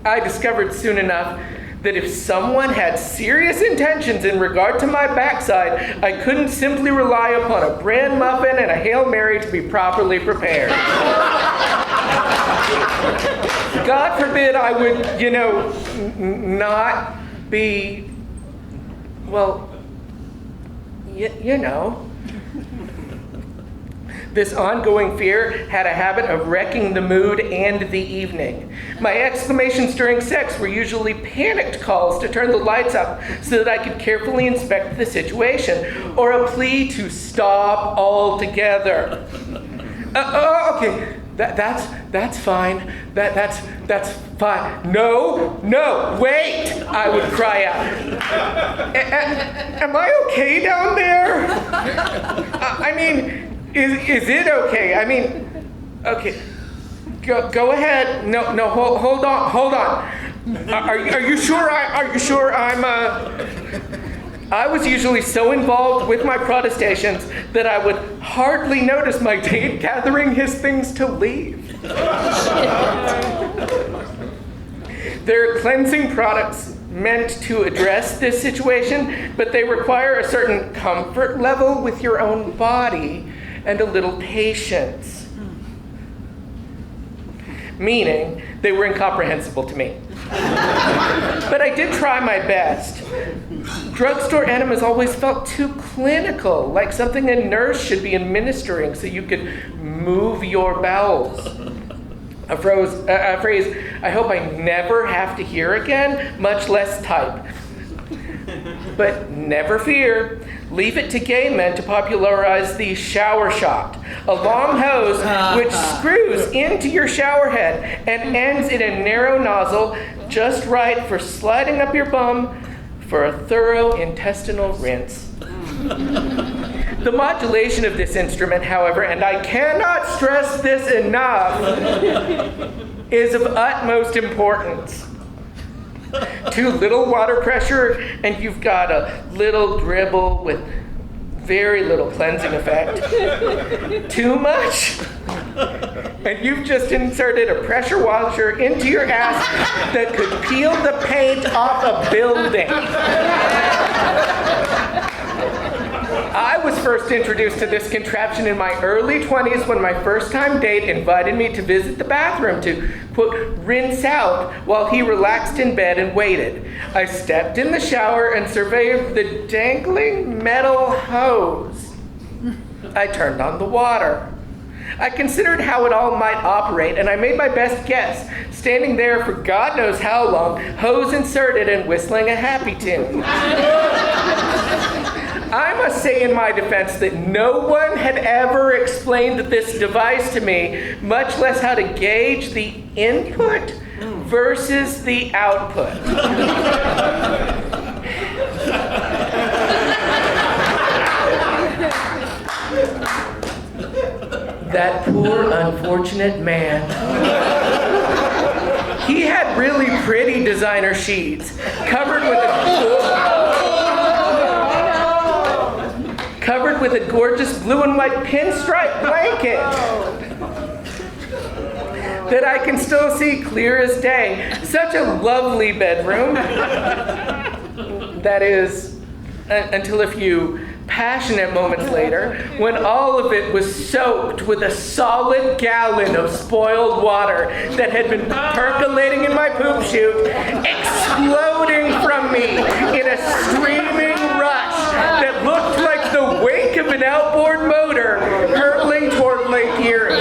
I discovered soon enough that if someone had serious intentions in regard to my backside, I couldn't simply rely upon a bran muffin and a Hail Mary to be properly prepared. God forbid I would, not be, well, you know. This ongoing fear had a habit of wrecking the mood and the evening. My exclamations during sex were usually panicked calls to turn the lights up so that I could carefully inspect the situation, or a plea to stop altogether. Okay, that's fine. That's fine. No, wait! I would cry out. Am I okay down there? I mean, is it okay? I mean, okay. Go ahead. No. Hold on. Are you sure? Are you sure I'm I was usually so involved with my protestations that I would hardly notice my date gathering his things to leave. There are cleansing products meant to address this situation, but they require a certain comfort level with your own body and a little patience. Meaning, they were incomprehensible to me. But I did try my best. Drugstore enemas always felt too clinical, like something a nurse should be administering so you could move your bowels. A phrase I hope I never have to hear again, much less type. But never fear, leave it to gay men to popularize the shower shot, a long hose which screws into your shower head and ends in a narrow nozzle just right for sliding up your bum for a thorough intestinal rinse. The modulation of this instrument, however, and I cannot stress this enough, is of utmost importance. Too little water pressure, and you've got a little dribble with very little cleansing effect. Too much, and you've just inserted a pressure washer into your ass that could peel the paint off a building. I was first introduced to this contraption in my early 20s when my first-time date invited me to visit the bathroom to, quote, rinse out while he relaxed in bed and waited. I stepped in the shower and surveyed the dangling metal hose. I turned on the water. I considered how it all might operate, and I made my best guess, standing there for God knows how long, hose inserted and whistling a happy tune. I must say in my defense that no one had ever explained this device to me, much less how to gauge the input versus the output. That poor, unfortunate man. He had really pretty designer sheets, covered with a gorgeous blue and white pinstripe blanket that I can still see clear as day. Such a lovely bedroom. That is, until a few passionate moments later, when all of it was soaked with a solid gallon of spoiled water that had been percolating in my poop chute, exploding from me in a streaming rush that looked like the wake of an outboard motor hurtling toward Lake Erie.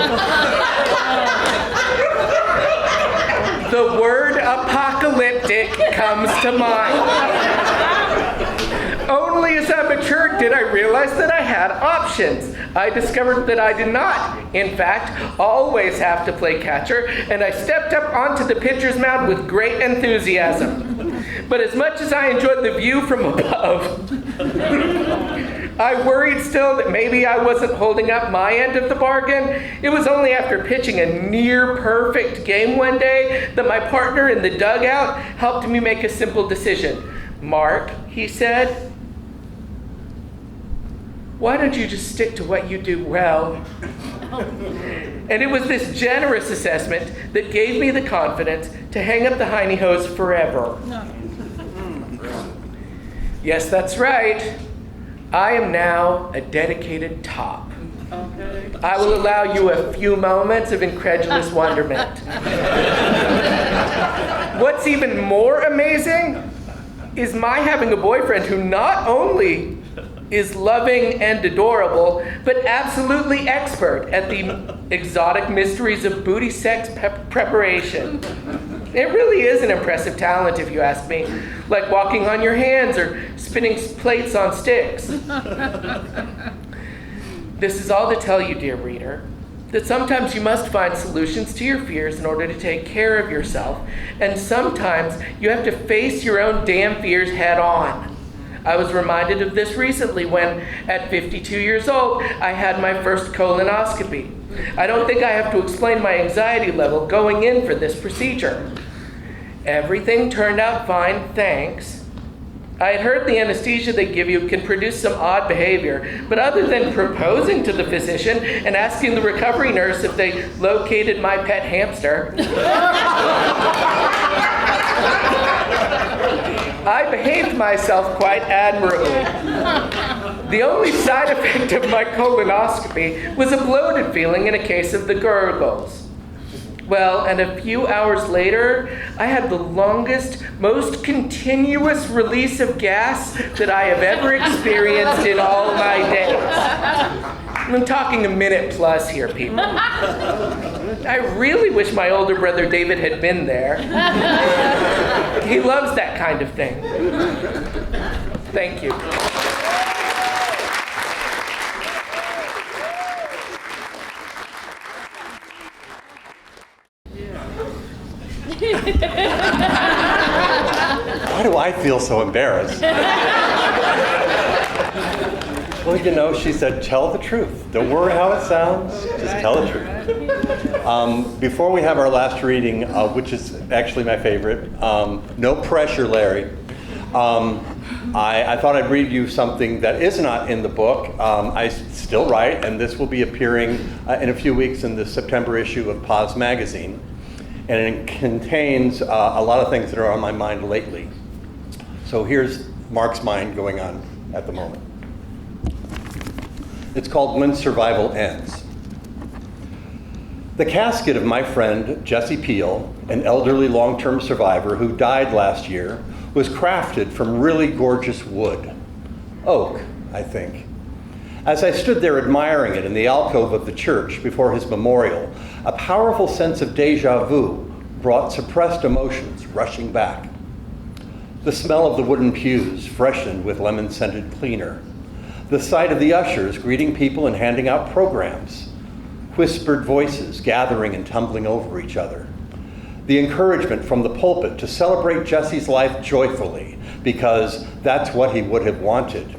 The word apocalyptic comes to mind. Only as I matured did I realize that I had options. I discovered that I did not, in fact, always have to play catcher, and I stepped up onto the pitcher's mound with great enthusiasm. But as much as I enjoyed the view from above, I worried still that maybe I wasn't holding up my end of the bargain. It was only after pitching a near-perfect game one day that my partner in the dugout helped me make a simple decision. "Mark," he said, "why don't you just stick to what you do well?" And it was this generous assessment that gave me the confidence to hang up the hiney hose forever. Yes, that's right. I am now a dedicated top. I will allow you a few moments of incredulous wonderment. What's even more amazing is my having a boyfriend who not only is loving and adorable, but absolutely expert at the exotic mysteries of booty sex preparation. It really is an impressive talent, if you ask me, like walking on your hands or spinning plates on sticks. This is all to tell you, dear reader, that sometimes you must find solutions to your fears in order to take care of yourself, and sometimes you have to face your own damn fears head on. I was reminded of this recently when, at 52 years old, I had my first colonoscopy. I don't think I have to explain my anxiety level going in for this procedure. Everything turned out fine, thanks. I had heard the anesthesia they give you can produce some odd behavior, but other than proposing to the physician and asking the recovery nurse if they located my pet hamster, I behaved myself quite admirably. The only side effect of my colonoscopy was a bloated feeling in a case of the gurgles. Well, and a few hours later, I had the longest, most continuous release of gas that I have ever experienced in all my days. I'm talking a minute plus here, people. I really wish my older brother David had been there. He loves that kind of thing. Thank you. Why do I feel so embarrassed? Well, you know, she said, tell the truth. Don't worry how it sounds, just tell the truth. Before we have our last reading, which is actually my favorite, no pressure, Larry. I thought I'd read you something that is not in the book. I still write, and this will be appearing in a few weeks in the September issue of Pause Magazine. And it contains a lot of things that are on my mind lately. So here's Mark's mind going on at the moment. It's called When Survival Ends. The casket of my friend Jesse Peel, an elderly long-term survivor who died last year, was crafted from really gorgeous wood. Oak, I think. As I stood there admiring it in the alcove of the church before his memorial, a powerful sense of deja vu brought suppressed emotions rushing back. The smell of the wooden pews freshened with lemon-scented cleaner. The sight of the ushers greeting people and handing out programs. Whispered voices gathering and tumbling over each other. The encouragement from the pulpit to celebrate Jesse's life joyfully, because that's what he would have wanted,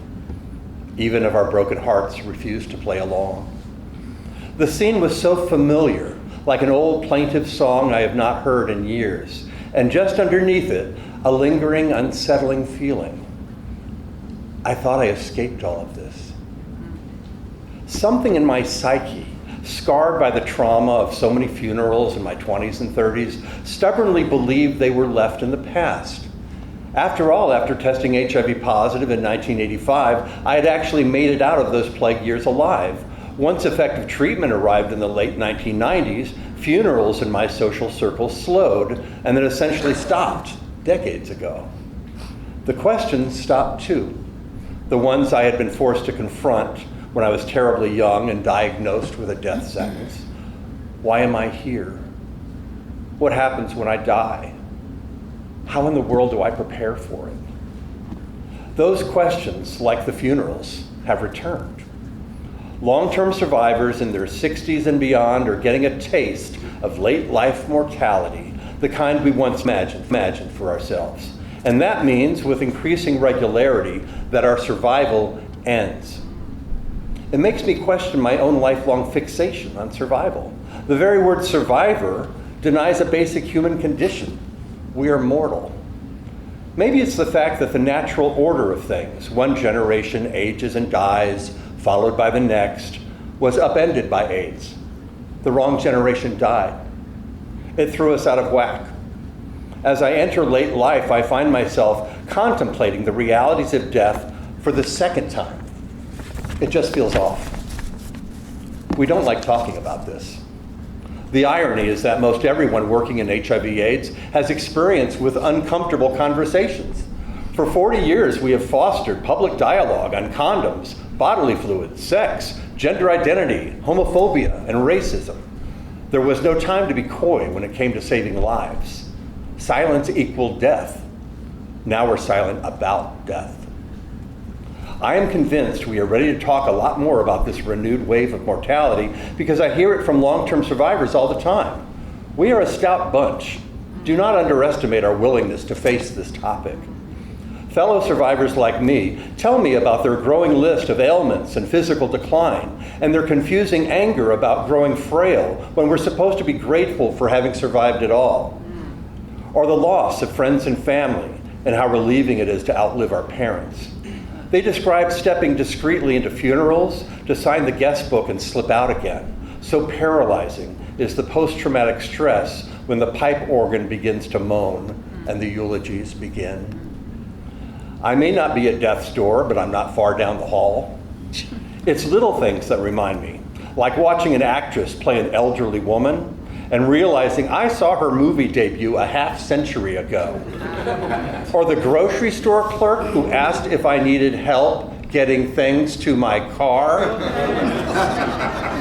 even if our broken hearts refused to play along. The scene was so familiar, like an old plaintive song I have not heard in years, and just underneath it, a lingering, unsettling feeling. I thought I escaped all of this. Something in my psyche, scarred by the trauma of so many funerals in my 20s and 30s, stubbornly believed they were left in the past. After all, after testing HIV positive in 1985, I had actually made it out of those plague years alive. Once effective treatment arrived in the late 1990s, funerals in my social circle slowed and then essentially stopped decades ago. The questions stopped too. The ones I had been forced to confront when I was terribly young and diagnosed with a death sentence. Why am I here? What happens when I die? How in the world do I prepare for it? Those questions, like the funerals, have returned. Long-term survivors in their 60s and beyond are getting a taste of late life mortality, the kind we once imagined for ourselves. And that means, with increasing regularity, that our survival ends. It makes me question my own lifelong fixation on survival. The very word survivor denies a basic human condition. We are mortal. Maybe it's the fact that the natural order of things, one generation ages and dies, followed by the next, was upended by AIDS. The wrong generation died. It threw us out of whack. As I enter late life, I find myself contemplating the realities of death for the second time. It just feels off. We don't like talking about this. The irony is that most everyone working in HIV/AIDS has experience with uncomfortable conversations. For 40 years, we have fostered public dialogue on condoms, bodily fluids, sex, gender identity, homophobia, and racism. There was no time to be coy when it came to saving lives. Silence equaled death. Now we're silent about death. I am convinced we are ready to talk a lot more about this renewed wave of mortality because I hear it from long-term survivors all the time. We are a stout bunch. Do not underestimate our willingness to face this topic. Fellow survivors like me tell me about their growing list of ailments and physical decline, and their confusing anger about growing frail when we're supposed to be grateful for having survived it all. Or the loss of friends and family, and how relieving it is to outlive our parents. They describe stepping discreetly into funerals to sign the guest book and slip out again. So paralyzing is the post-traumatic stress when the pipe organ begins to moan and the eulogies begin. I may not be at death's door, but I'm not far down the hall. It's little things that remind me, like watching an actress play an elderly woman and realizing I saw her movie debut a half century ago. Or the grocery store clerk who asked if I needed help getting things to my car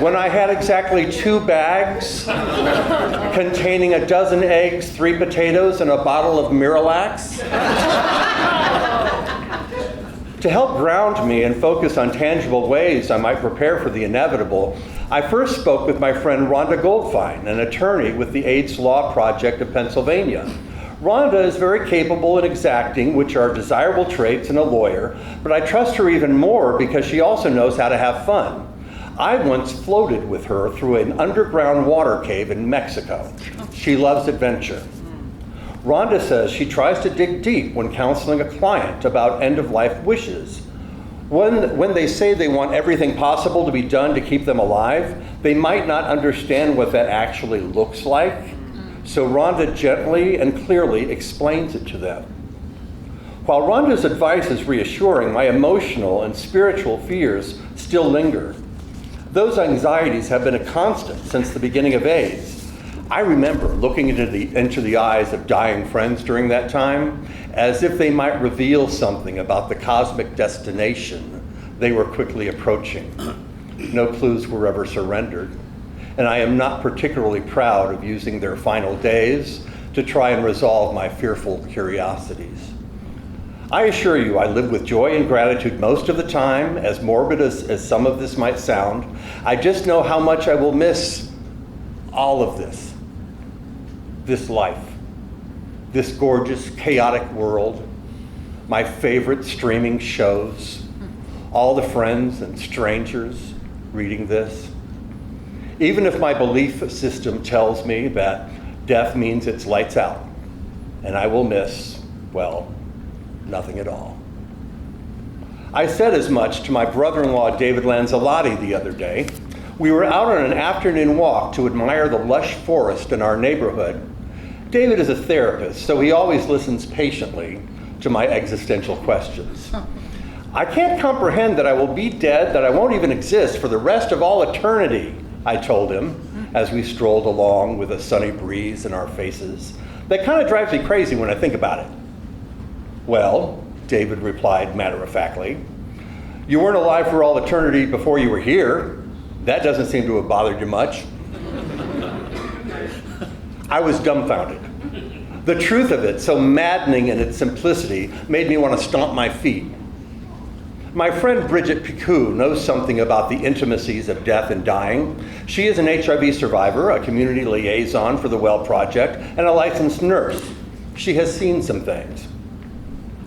when I had exactly 2 bags containing a dozen eggs, 3 potatoes, and a bottle of Miralax. To help ground me and focus on tangible ways I might prepare for the inevitable, I first spoke with my friend Rhonda Goldfein, an attorney with the AIDS Law Project of Pennsylvania. Rhonda is very capable and exacting, which are desirable traits in a lawyer, but I trust her even more because she also knows how to have fun. I once floated with her through an underground water cave in Mexico. She loves adventure. Rhonda says she tries to dig deep when counseling a client about end-of-life wishes. When they say they want everything possible to be done to keep them alive, they might not understand what that actually looks like. So Rhonda gently and clearly explains it to them. While Rhonda's advice is reassuring, my emotional and spiritual fears still linger. Those anxieties have been a constant since the beginning of AIDS. I remember looking into the eyes of dying friends during that time as if they might reveal something about the cosmic destination they were quickly approaching. No clues were ever surrendered, and I am not particularly proud of using their final days to try and resolve my fearful curiosities. I assure you, I live with joy and gratitude most of the time, as morbid as some of this might sound. I just know how much I will miss all of this life, this gorgeous, chaotic world, my favorite streaming shows, all the friends and strangers reading this. Even if my belief system tells me that death means it's lights out, and I will miss, well, nothing at all. I said as much to my brother-in-law, David Lanzalotti, the other day. We were out on an afternoon walk to admire the lush forest in our neighborhood. David is a therapist, so he always listens patiently to my existential questions. I can't comprehend that I will be dead, that I won't even exist for the rest of all eternity, I told him as we strolled along with a sunny breeze in our faces. That kind of drives me crazy when I think about it. Well, David replied matter-of-factly, you weren't alive for all eternity before you were here. That doesn't seem to have bothered you much. I was dumbfounded. The truth of it, so maddening in its simplicity, made me want to stomp my feet. My friend Bridget Picou knows something about the intimacies of death and dying. She is an HIV survivor, a community liaison for the Well Project, and a licensed nurse. She has seen some things.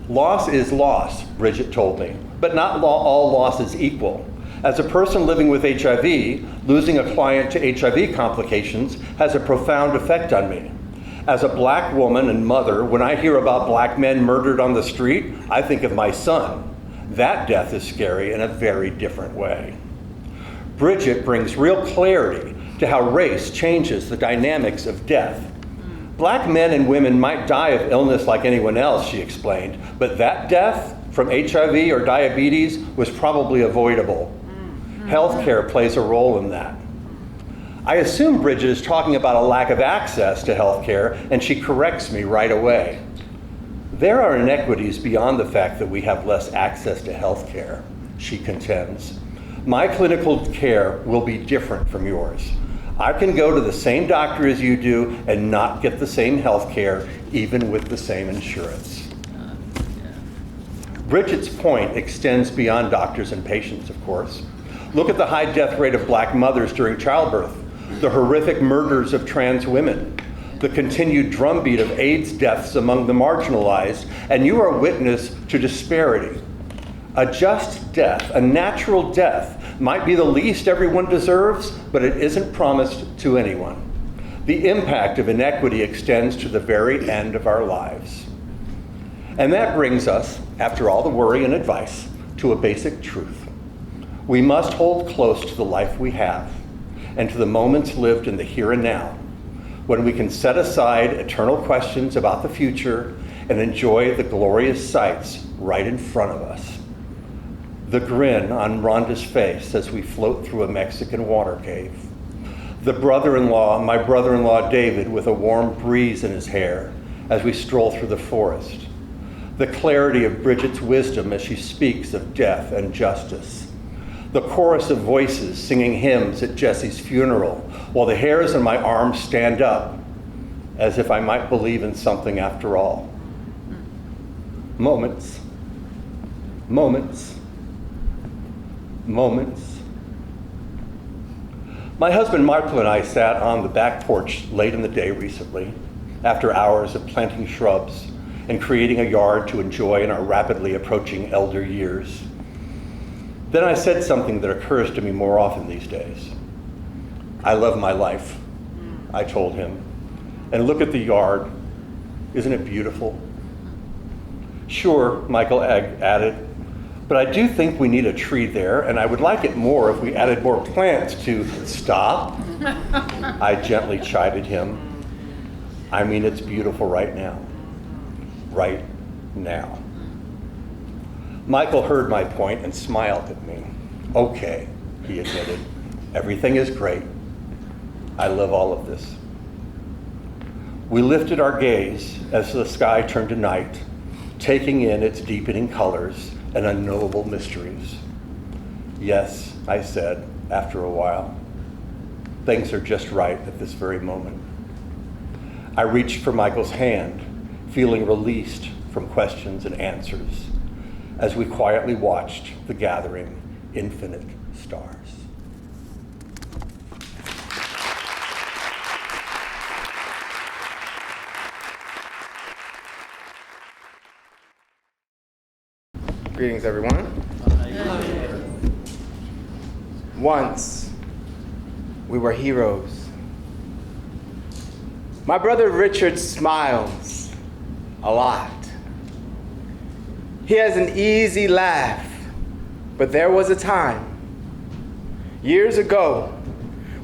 Loss is loss, Bridget told me, but not all loss is equal. As a person living with HIV, losing a client to HIV complications has a profound effect on me. As a black woman and mother, when I hear about black men murdered on the street, I think of my son. That death is scary in a very different way. Bridget brings real clarity to how race changes the dynamics of death. Black men and women might die of illness like anyone else, she explained, but that death from HIV or diabetes was probably avoidable. Healthcare plays a role in that. I assume Bridget is talking about a lack of access to healthcare, and she corrects me right away. There are inequities beyond the fact that we have less access to healthcare, she contends. My clinical care will be different from yours. I can go to the same doctor as you do and not get the same healthcare, even with the same insurance. Bridget's point extends beyond doctors and patients, of course. Look at the high death rate of black mothers during childbirth, the horrific murders of trans women, the continued drumbeat of AIDS deaths among the marginalized, and you are witness to disparity. A just death, a natural death, might be the least everyone deserves, but it isn't promised to anyone. The impact of inequity extends to the very end of our lives. And that brings us, after all the worry and advice, to a basic truth. We must hold close to the life we have and to the moments lived in the here and now, when we can set aside eternal questions about the future and enjoy the glorious sights right in front of us. The grin on Rhonda's face as we float through a Mexican water cave. My brother-in-law David, with a warm breeze in his hair as we stroll through the forest. The clarity of Bridget's wisdom as she speaks of death and justice. The chorus of voices singing hymns at Jesse's funeral while the hairs on my arms stand up as if I might believe in something after all. Moments. My husband Michael and I sat on the back porch late in the day recently, after hours of planting shrubs and creating a yard to enjoy in our rapidly approaching elder years. Then I said something that occurs to me more often these days. I love my life, I told him. And look at the yard. Isn't it beautiful? Sure, Michael added, but I do think we need a tree there, and I would like it more if we added more plants to stop. I gently chided him. I mean, it's beautiful right now. Right now. Michael heard my point and smiled at me. Okay, he admitted. Everything is great. I love all of this. We lifted our gaze as the sky turned to night, taking in its deepening colors and unknowable mysteries. Yes, I said, after a while. Things are just right at this very moment. I reached for Michael's hand, feeling released from questions and answers, as we quietly watched the gathering infinite stars. Greetings, everyone. Once, we were heroes. My brother Richard smiles a lot. He has an easy laugh, but there was a time, years ago,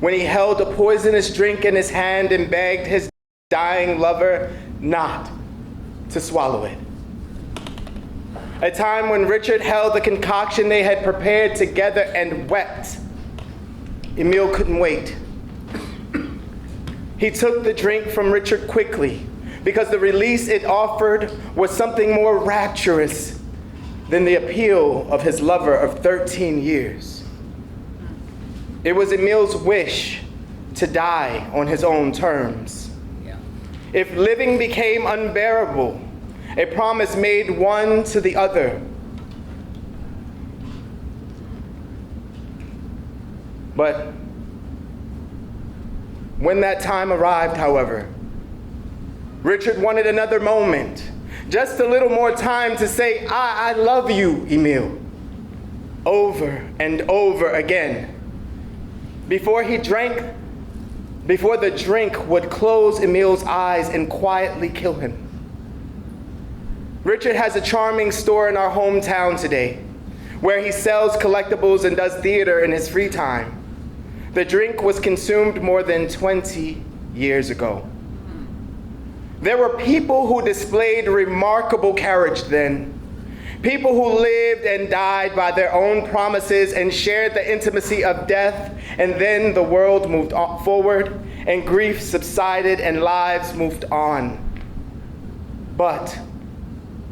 when he held a poisonous drink in his hand and begged his dying lover not to swallow it. A time when Richard held the concoction they had prepared together and wept. Emil couldn't wait. He took the drink from Richard quickly because the release it offered was something more rapturous than the appeal of his lover of 13 years. It was Emil's wish to die on his own terms. If living became unbearable, a promise made one to the other. But when that time arrived, however, Richard wanted another moment, just a little more time to say, I love you, Emil, over and over again. Before the drink would close Emil's eyes and quietly kill him. Richard has a charming store in our hometown today, where he sells collectibles and does theater in his free time. The drink was consumed more than 20 years ago. There were people who displayed remarkable courage then. People who lived and died by their own promises and shared the intimacy of death, and then the world moved forward, and grief subsided, and lives moved on. But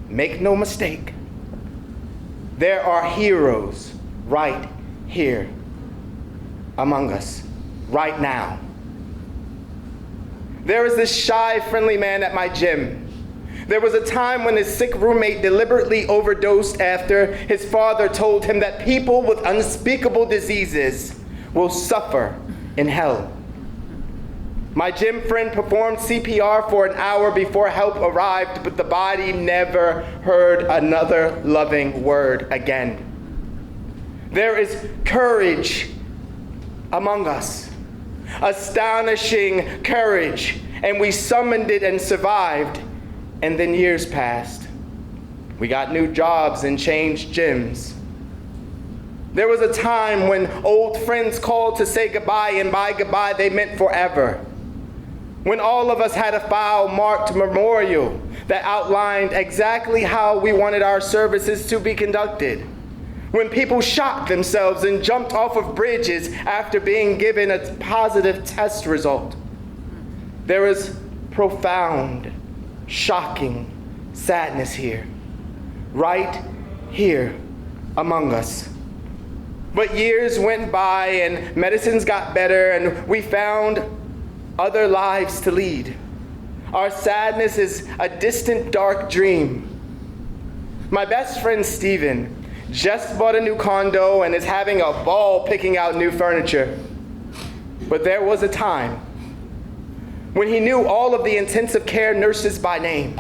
make no mistake, there are heroes right here among us, right now. There is this shy, friendly man at my gym. There was a time when his sick roommate deliberately overdosed after his father told him that people with unspeakable diseases will suffer in hell. My gym friend performed CPR for an hour before help arrived, but the body never heard another loving word again. There is courage among us, astonishing courage, and we summoned it and survived, and then years passed. We got new jobs and changed gyms. There was a time when old friends called to say goodbye, and by goodbye they meant forever. When all of us had a file-marked memorial that outlined exactly how we wanted our services to be conducted. When people shot themselves and jumped off of bridges after being given a positive test result. There was profound, shocking sadness here, right here among us. But years went by and medicines got better and we found other lives to lead. Our sadness is a distant, dark dream. My best friend Steven just bought a new condo and is having a ball picking out new furniture. But there was a time when he knew all of the intensive care nurses by name.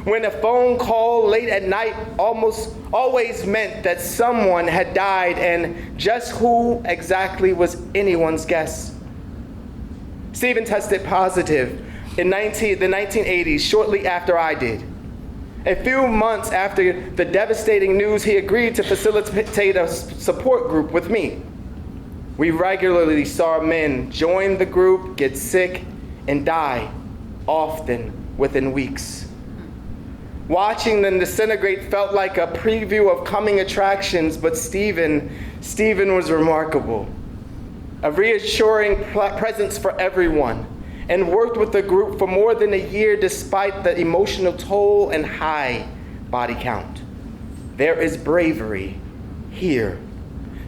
When a phone call late at night almost always meant that someone had died, and just who exactly was anyone's guess. Steven tested positive in the 1980s, shortly after I did. A few months after the devastating news, he agreed to facilitate a support group with me. We regularly saw men join the group, get sick, and die, often within weeks. Watching them disintegrate felt like a preview of coming attractions, but Steven was remarkable. A reassuring presence for everyone, and worked with the group for more than a year despite the emotional toll and high body count. There is bravery here,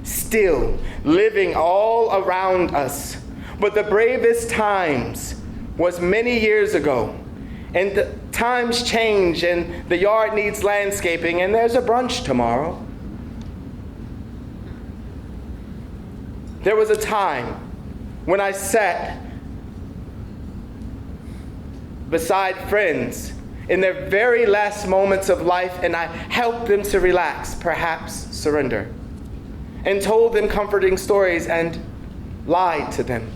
still living all around us. But the bravest times was many years ago. And the times change, and the yard needs landscaping, and there's a brunch tomorrow. There was a time when I sat beside friends in their very last moments of life, and I helped them to relax, perhaps surrender, and told them comforting stories and lied to them.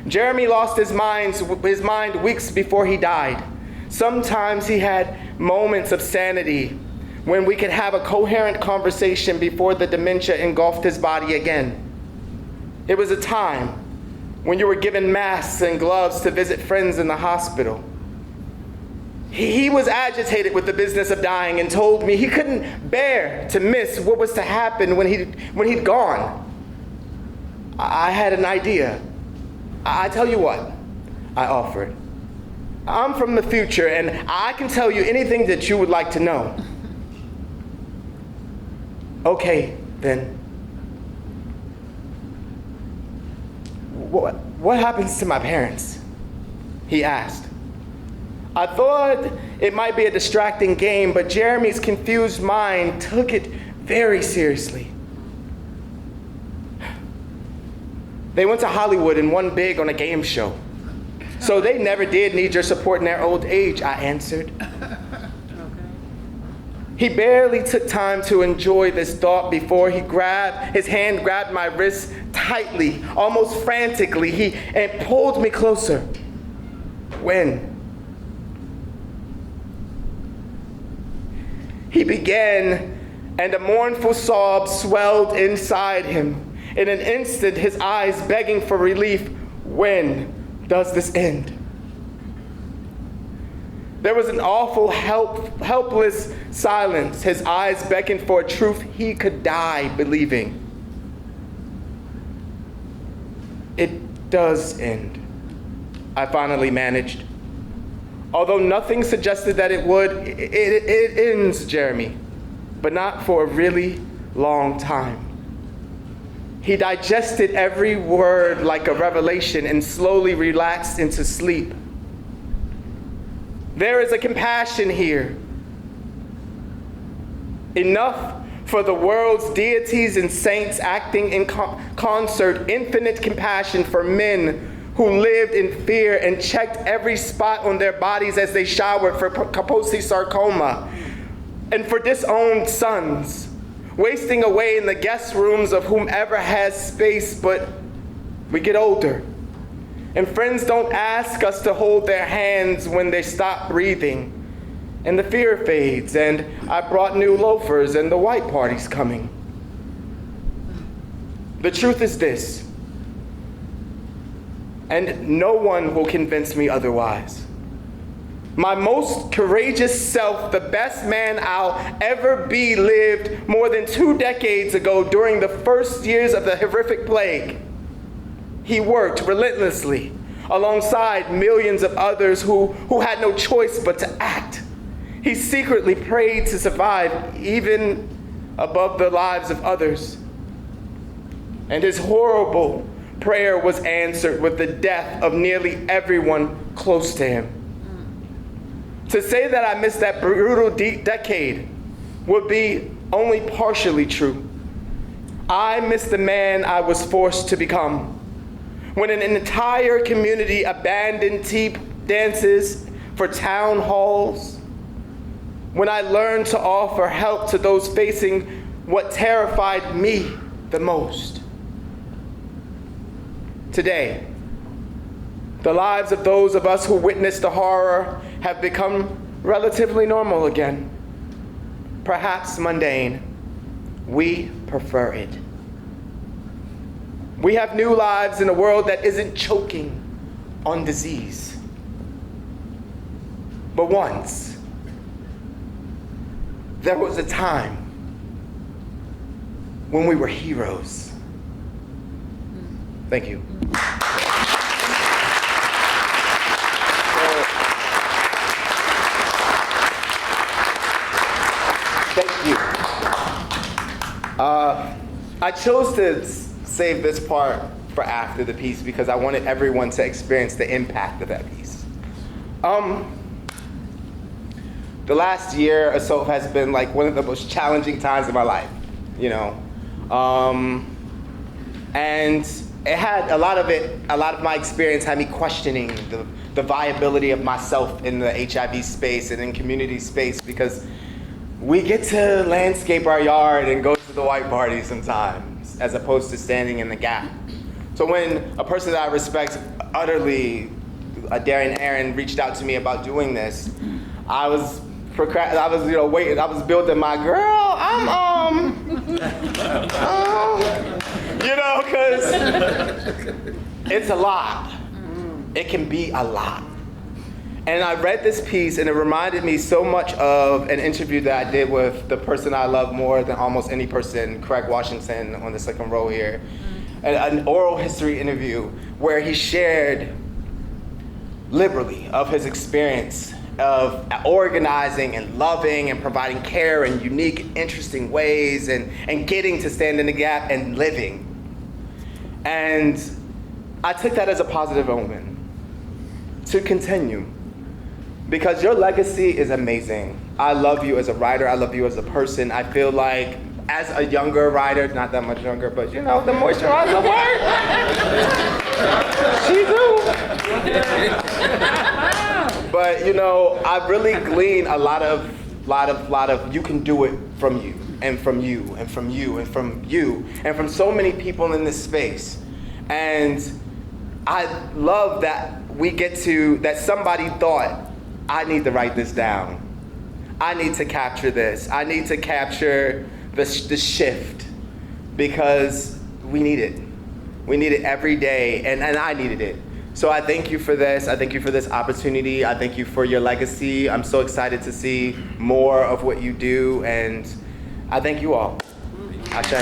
Jeremy lost his mind weeks before he died. Sometimes he had moments of sanity when we could have a coherent conversation before the dementia engulfed his body again. It was a time when you were given masks and gloves to visit friends in the hospital. He was agitated with the business of dying and told me he couldn't bear to miss what was to happen when he'd gone. I had an idea. I tell you what, I offered. I'm from the future, and I can tell you anything that you would like to know. Okay, then. What happens to my parents? He asked. I thought it might be a distracting game, but Jeremy's confused mind took it very seriously. They went to Hollywood and won big on a game show. So they never did need your support in their old age, I answered. He barely took time to enjoy this thought before his hand grabbed my wrist tightly, almost frantically, and pulled me closer. When? He began, and a mournful sob swelled inside him. In an instant, his eyes begging for relief. When does this end? There was an awful, helpless silence. His eyes beckoned for a truth he could die believing. It does end, I finally managed. Although nothing suggested that it would, it ends, Jeremy, but not for a really long time. He digested every word like a revelation and slowly relaxed into sleep. There is a compassion here. Enough for the world's deities and saints acting in concert, infinite compassion for men who lived in fear and checked every spot on their bodies as they showered for Kaposi sarcoma, and for disowned sons, wasting away in the guest rooms of whomever has space. But we get older, and friends don't ask us to hold their hands when they stop breathing, and the fear fades, and I brought new loafers, and the white party's coming. The truth is this, and no one will convince me otherwise. My most courageous self, the best man I'll ever be, lived more than 2 decades ago during the first years of the horrific plague. He worked relentlessly alongside millions of others who had no choice but to act. He secretly prayed to survive, even above the lives of others. And his horrible prayer was answered with the death of nearly everyone close to him. To say that I missed that brutal decade would be only partially true. I missed the man I was forced to become. When an entire community abandoned tea dances for town halls, when I learned to offer help to those facing what terrified me the most. Today, the lives of those of us who witnessed the horror have become relatively normal again. Perhaps mundane. We prefer it. We have new lives in a world that isn't choking on disease. But once, there was a time when we were heroes. Thank you. Thank you. I chose to save this part for after the piece because I wanted everyone to experience the impact of that piece. The last year or so has been like one of the most challenging times of my life, you know. And it had a lot of my experience had me questioning the viability of myself in the HIV space and in community space, because we get to landscape our yard and go to the white party sometimes, as opposed to standing in the gap. So when a person that I respect utterly, Darian Aaron, reached out to me about doing this, I was waiting. I was building my girl. Because it's a lot. It can be a lot. And I read this piece, and it reminded me so much of an interview that I did with the person I love more than almost any person, Craig Washington, on the second row here. An oral history interview where he shared liberally of his experience of organizing and loving and providing care in unique, interesting ways, and getting to stand in the gap and living. And I took that as a positive omen to continue, because your legacy is amazing. I love you as a writer. I love you as a person. I feel like as a younger writer, not that much younger, but you know, the moisturizer work. She do. But you know, I really glean a lot of you can do it from you, and from you, and from you, and from you, and from so many people in this space. And I love that we get to, that somebody thought, I need to write this down. I need to capture this. I need to capture the shift, because we need it. We need it every day, and I needed it. So I thank you for this. I thank you for this opportunity. I thank you for your legacy. I'm so excited to see more of what you do, and I thank you all. Ashe.